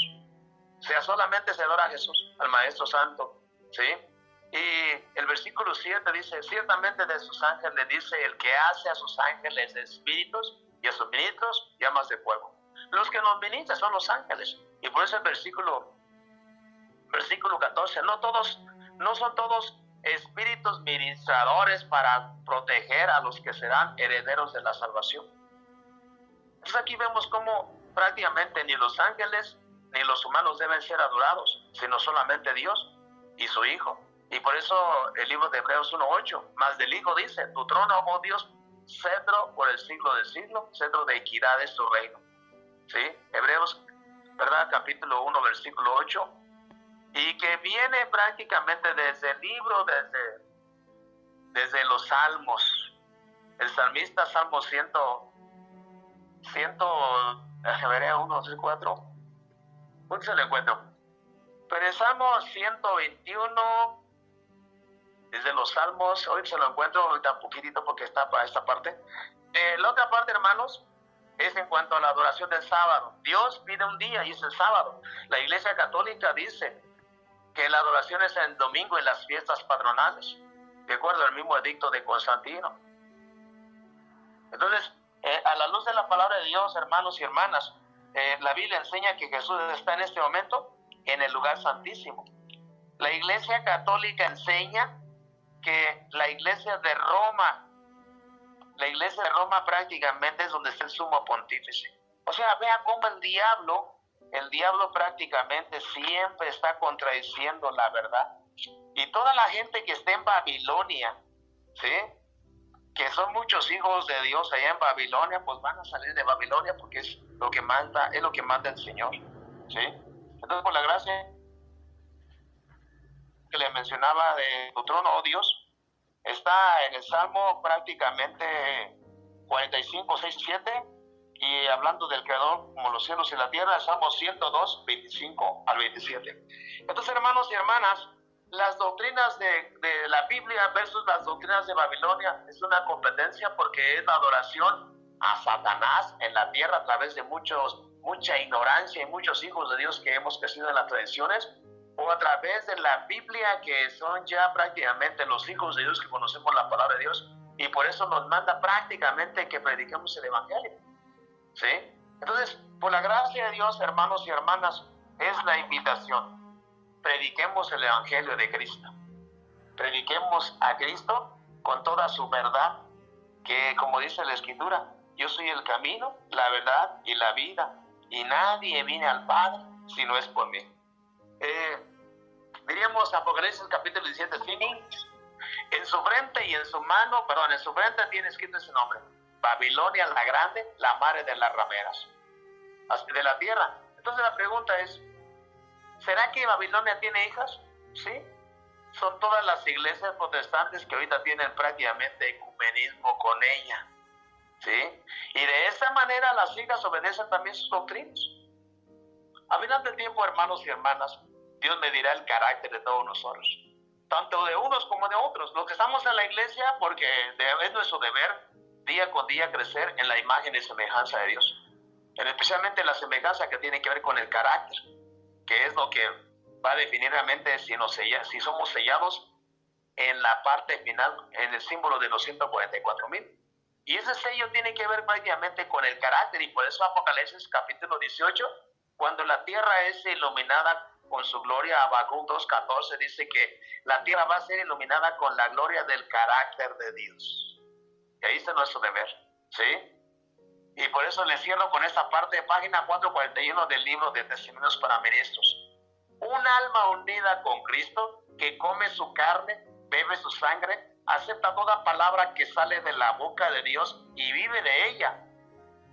O sea, solamente se adora a Jesús, al Maestro Santo, ¿sí? Y el versículo 7 dice, ciertamente de sus ángeles, dice, el que hace a sus ángeles espíritus y a sus ministros llamas de fuego. Los que nos ministran son los ángeles. Y por eso el versículo 14, no son todos espíritus ministradores para proteger a los que serán herederos de la salvación. Entonces aquí vemos cómo prácticamente ni los ángeles ni los humanos deben ser adorados, sino solamente Dios y su Hijo. Y por eso el libro de Hebreos 1:8, más del Hijo dice, tu trono, oh Dios, cetro por el siglo de siglo, cetro de equidad es su reino. ¿Sí? Hebreos, ¿verdad? Capítulo 1, versículo 8, y que viene prácticamente desde el libro, desde los salmos. El salmista, Salmo 100, veré 1, 2, 4, ¿dónde se lo encuentro? Pero el Salmo 121, desde los salmos, hoy se lo encuentro ahorita un poquitito porque está para esta parte. La otra parte, hermanos, es en cuanto a la adoración del sábado. Dios pide un día y es el sábado. La Iglesia Católica dice que la adoración es el domingo en las fiestas patronales, de acuerdo al mismo edicto de Constantino. Entonces, a la luz de la palabra de Dios, hermanos y hermanas, la Biblia enseña que Jesús está en este momento en el lugar santísimo. La Iglesia Católica enseña que la Iglesia de Roma prácticamente es donde está el sumo pontífice. O sea, vea cómo el diablo prácticamente siempre está contradiciendo la verdad. Y toda la gente que está en Babilonia, ¿sí?, que son muchos hijos de Dios allá en Babilonia, pues van a salir de Babilonia porque es lo que manda el Señor, ¿sí? Entonces, por la gracia que le mencionaba de tu trono, oh Dios, está en el Salmo prácticamente 45, 6, 7, y hablando del Creador como los cielos y la tierra, el Salmo 102, 25 al 27. Entonces, hermanos y hermanas, las doctrinas de la Biblia versus las doctrinas de Babilonia es una competencia porque es la adoración a Satanás en la tierra a través de mucha ignorancia y muchos hijos de Dios que hemos crecido en las tradiciones, o a través de la Biblia, que son ya prácticamente los hijos de Dios que conocemos la palabra de Dios, y por eso nos manda prácticamente que prediquemos el Evangelio, ¿sí? Entonces, por la gracia de Dios, hermanos y hermanas, es la invitación. Prediquemos el Evangelio de Cristo. Prediquemos a Cristo con toda su verdad, que como dice la Escritura, yo soy el camino, la verdad y la vida, y nadie viene al Padre si no es por mí. Diríamos Apocalipsis capítulo 17, 5, en su frente y en su mano, en su frente tiene escrito ese nombre: Babilonia la grande, la madre de las rameras de la tierra. Entonces la pregunta es, ¿será que Babilonia tiene hijas? Sí. Son todas las iglesias protestantes que ahorita tienen prácticamente ecumenismo con ella, ¿sí? Y de esa manera las hijas obedecen también sus doctrinas. A final del tiempo, hermanos y hermanas, Dios me dirá el carácter de todos nosotros, tanto de unos como de otros. Los que estamos en la iglesia, porque es nuestro deber día con día crecer en la imagen y semejanza de Dios, especialmente la semejanza que tiene que ver con el carácter, que es lo que va a definir realmente si somos sellados en la parte final, en el símbolo de los 144,000. Y ese sello tiene que ver prácticamente con el carácter, y por eso Apocalipsis capítulo 18, cuando la tierra es iluminada con su gloria, Habacuc 2:14 dice que la tierra va a ser iluminada con la gloria del carácter de Dios. Y ahí está nuestro deber, ¿sí? Y por eso le cierro con esta parte de página 441 del libro de Testimonios para Ministros. Un alma unida con Cristo, que come su carne, bebe su sangre, acepta toda palabra que sale de la boca de Dios y vive de ella,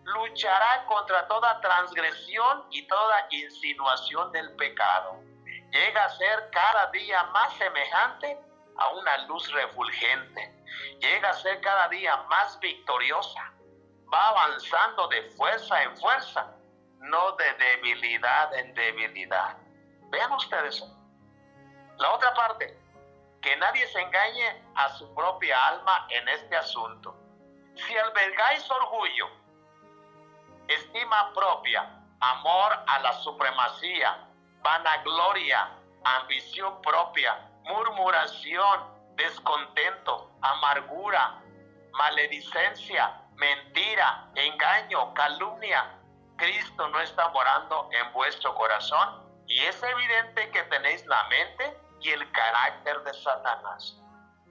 luchará contra toda transgresión y toda insinuación del pecado. Llega a ser cada día más semejante a una luz refulgente. Llega a ser cada día más victoriosa. Va avanzando de fuerza en fuerza, no de debilidad en debilidad. Vean ustedes. La otra parte, que nadie se engañe a su propia alma en este asunto. Si albergáis orgullo, estima propia, amor a la supremacía, vanagloria, ambición propia, murmuración, descontento, amargura, maledicencia, mentira, engaño, calumnia, Cristo no está morando en vuestro corazón, y es evidente que tenéis la mente y el carácter de Satanás.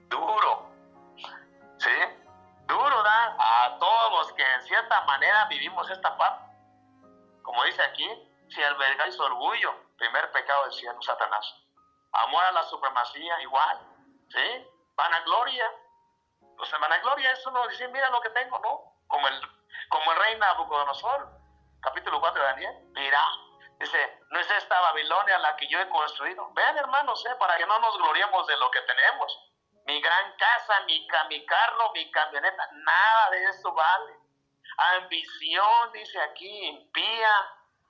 Duro, ¿sí? Duro da a todos los que en cierta manera vivimos esta parte. Como dice aquí, si albergáis orgullo, primer pecado del cielo, Satanás. Amor a la supremacía, igual, ¿sí? Vanagloria, pues en vanagloria es uno decir, mira lo que tengo, ¿no? Como el rey Nabucodonosor, capítulo 4 de Daniel. Mira, dice, no es esta Babilonia la que yo he construido. Vean, hermanos, para que no nos gloriemos de lo que tenemos. Mi gran casa, mi carro, mi camioneta, nada de eso vale. Ambición, dice aquí, impía.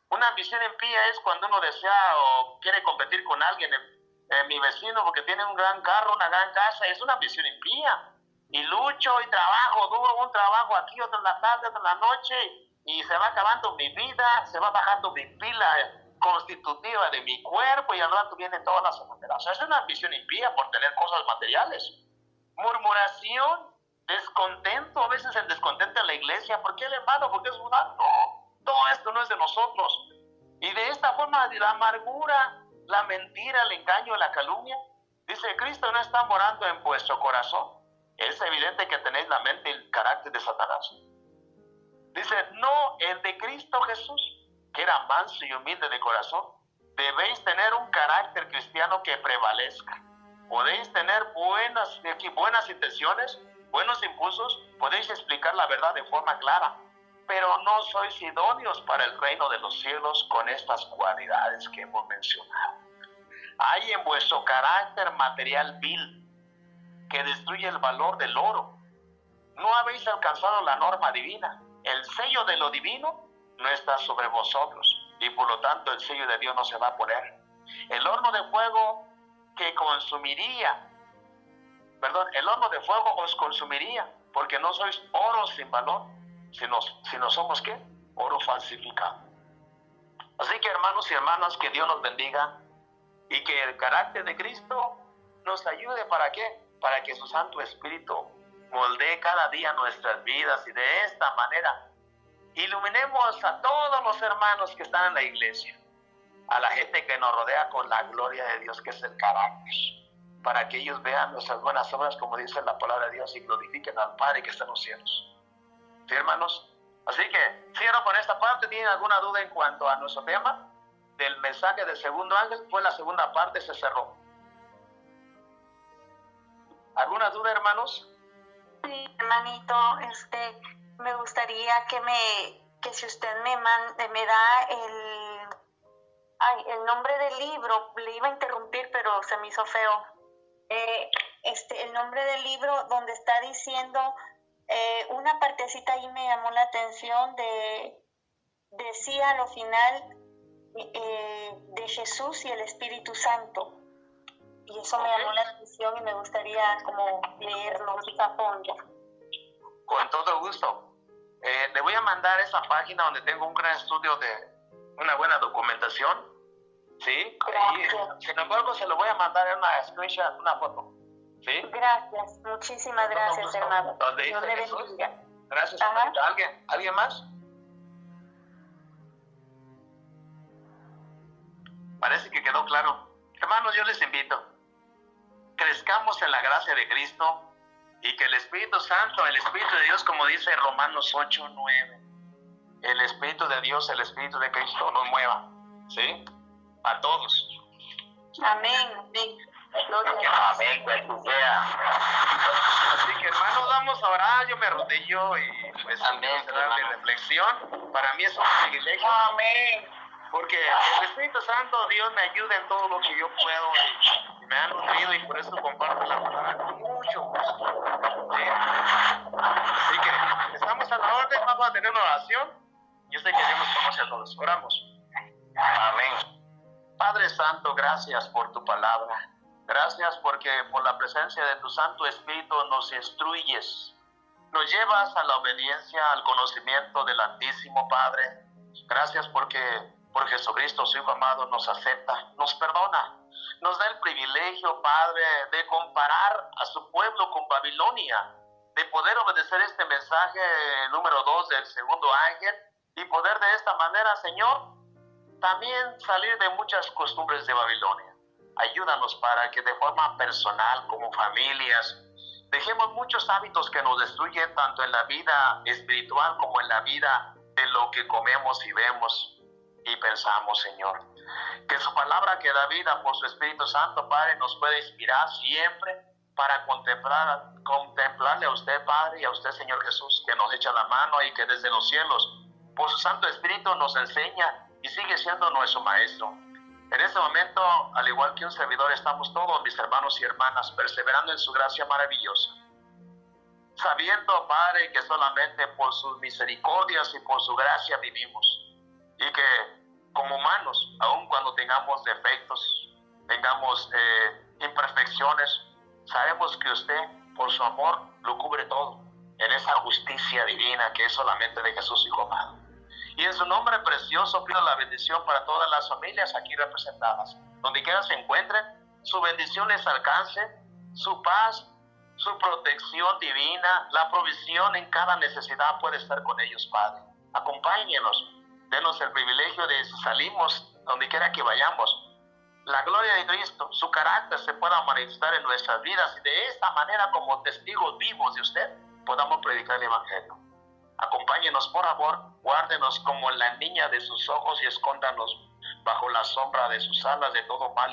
Una ambición impía es cuando uno desea o quiere competir con alguien. Mi vecino porque tiene un gran carro, una gran casa, es una ambición impía. Y lucho y trabajo duro, un trabajo aquí, otro en la tarde, otro en la noche, y se va acabando mi vida, se va bajando mi pila constitutiva de mi cuerpo, y al rato vienen todas las enfermedades. O sea, es una ambición impía por tener cosas materiales. Murmuración, descontento, a veces el descontento en la iglesia. ¿Por qué el hermano? ¿Por qué es una? No, todo esto no es de nosotros. Y de esta forma, la amargura, la mentira, el engaño, la calumnia. Dice, Cristo no está morando en vuestro corazón. Es evidente que tenéis la mente y el carácter de Satanás. Dice, no, el de Cristo Jesús, que era manso y humilde de corazón. Debéis tener un carácter cristiano que prevalezca. Podéis tener buenas intenciones, buenos impulsos, podéis explicar la verdad de forma clara, pero no sois idóneos para el reino de los cielos con estas cualidades que hemos mencionado. Hay en vuestro carácter material vil, que destruye el valor del oro. No habéis alcanzado la norma divina. El sello de lo divino no está sobre vosotros, y por lo tanto el sello de Dios no se va a poner. El horno de fuego os consumiría, porque no sois oro sin valor, sino somos ¿qué? Oro falsificado. Así que, hermanos y hermanas, que Dios nos bendiga y que el carácter de Cristo nos ayude. ¿Para qué? Para que su Santo Espíritu moldee cada día nuestras vidas, y de esta manera iluminemos a todos los hermanos que están en la iglesia, a la gente que nos rodea, con la gloria de Dios, que es el carácter, para que ellos vean nuestras buenas obras, como dice la palabra de Dios, y glorifiquen al Padre que está en los cielos. ¿Sí, hermanos? Así que cierro con esta parte. ¿Tienen alguna duda en cuanto a nuestro tema del mensaje del segundo ángel? Pues la segunda parte se cerró. ¿Alguna duda, hermanos? Sí, hermanito, me gustaría que si usted me da el nombre del libro. Le iba a interrumpir, pero se me hizo feo. El nombre del libro donde está diciendo, una partecita ahí me llamó la atención, decía a lo final de Jesús y el Espíritu Santo. Y eso me llamó la atención y me gustaría como leerlo a fondo. Con todo gusto. Le voy a mandar esa página donde tengo un gran estudio de una buena documentación. ¿Sí? Ahí, sin embargo, se lo voy a mandar en una screenshot, una foto. ¿Sí? Gracias, muchísimas gracias, hermano. ¿Dónde dice Jesús? Gracias. ¿Alguien más? Parece que quedó claro. Hermanos, yo les invito. Crezcamos en la gracia de Cristo, y que el Espíritu Santo, el Espíritu de Dios, como dice Romanos 8:9, el Espíritu de Dios, el Espíritu de Cristo nos mueva, ¿sí? A todos. Amén. Amén, que sea. Así que, hermanos, vamos a orar. Yo me arrodillo y pues amén, cerrar mi reflexión. Para mí es un privilegio. Amén. Porque el Espíritu Santo, Dios me ayuda en todo lo que yo puedo, y me ha nutrido, y por eso comparto la palabra con mucho gusto. ¿Sí? Así que estamos a la orden. Vamos a tener una oración. Yo sé que Dios nos conoce a todos. Oramos. Amén. Padre Santo, gracias por tu palabra. Gracias porque por la presencia de tu Santo Espíritu nos instruyes. Nos llevas a la obediencia, al conocimiento del Altísimo, Padre. Gracias porque por Jesucristo, su Hijo amado, nos acepta, nos perdona. Nos da el privilegio, Padre, de comparar a su pueblo con Babilonia, de poder obedecer este mensaje número 2 del segundo ángel, y poder de esta manera, Señor, también salir de muchas costumbres de Babilonia. Ayúdanos para que de forma personal, como familias, dejemos muchos hábitos que nos destruyen tanto en la vida espiritual como en la vida de lo que comemos y vemos y pensamos, Señor. Que su palabra que da vida por su Espíritu Santo, Padre, nos pueda inspirar siempre para contemplarle a usted, Padre, y a usted, Señor Jesús, que nos echa la mano y que desde los cielos, por su Santo Espíritu, nos enseña y sigue siendo nuestro Maestro. En este momento, al igual que un servidor, estamos todos, mis hermanos y hermanas, perseverando en su gracia maravillosa, sabiendo, Padre, que solamente por sus misericordias y por su gracia vivimos, y que como humanos, aun cuando tengamos defectos, tengamos imperfecciones, sabemos que usted, por su amor, lo cubre todo en esa justicia divina que es solamente de Jesús, Hijo amado. Y en su nombre precioso pido la bendición para todas las familias aquí representadas. Donde quiera se encuentren, su bendición les alcance, su paz, su protección divina, la provisión en cada necesidad puede estar con ellos, Padre. Acompáñenos, denos el privilegio de, si salimos donde quiera que vayamos, la gloria de Cristo, su carácter se pueda manifestar en nuestras vidas y de esta manera, como testigos vivos de usted, podamos predicar el Evangelio. Acompáñenos, por favor, guárdenos como la niña de sus ojos y escóndanos bajo la sombra de sus alas de todo mal.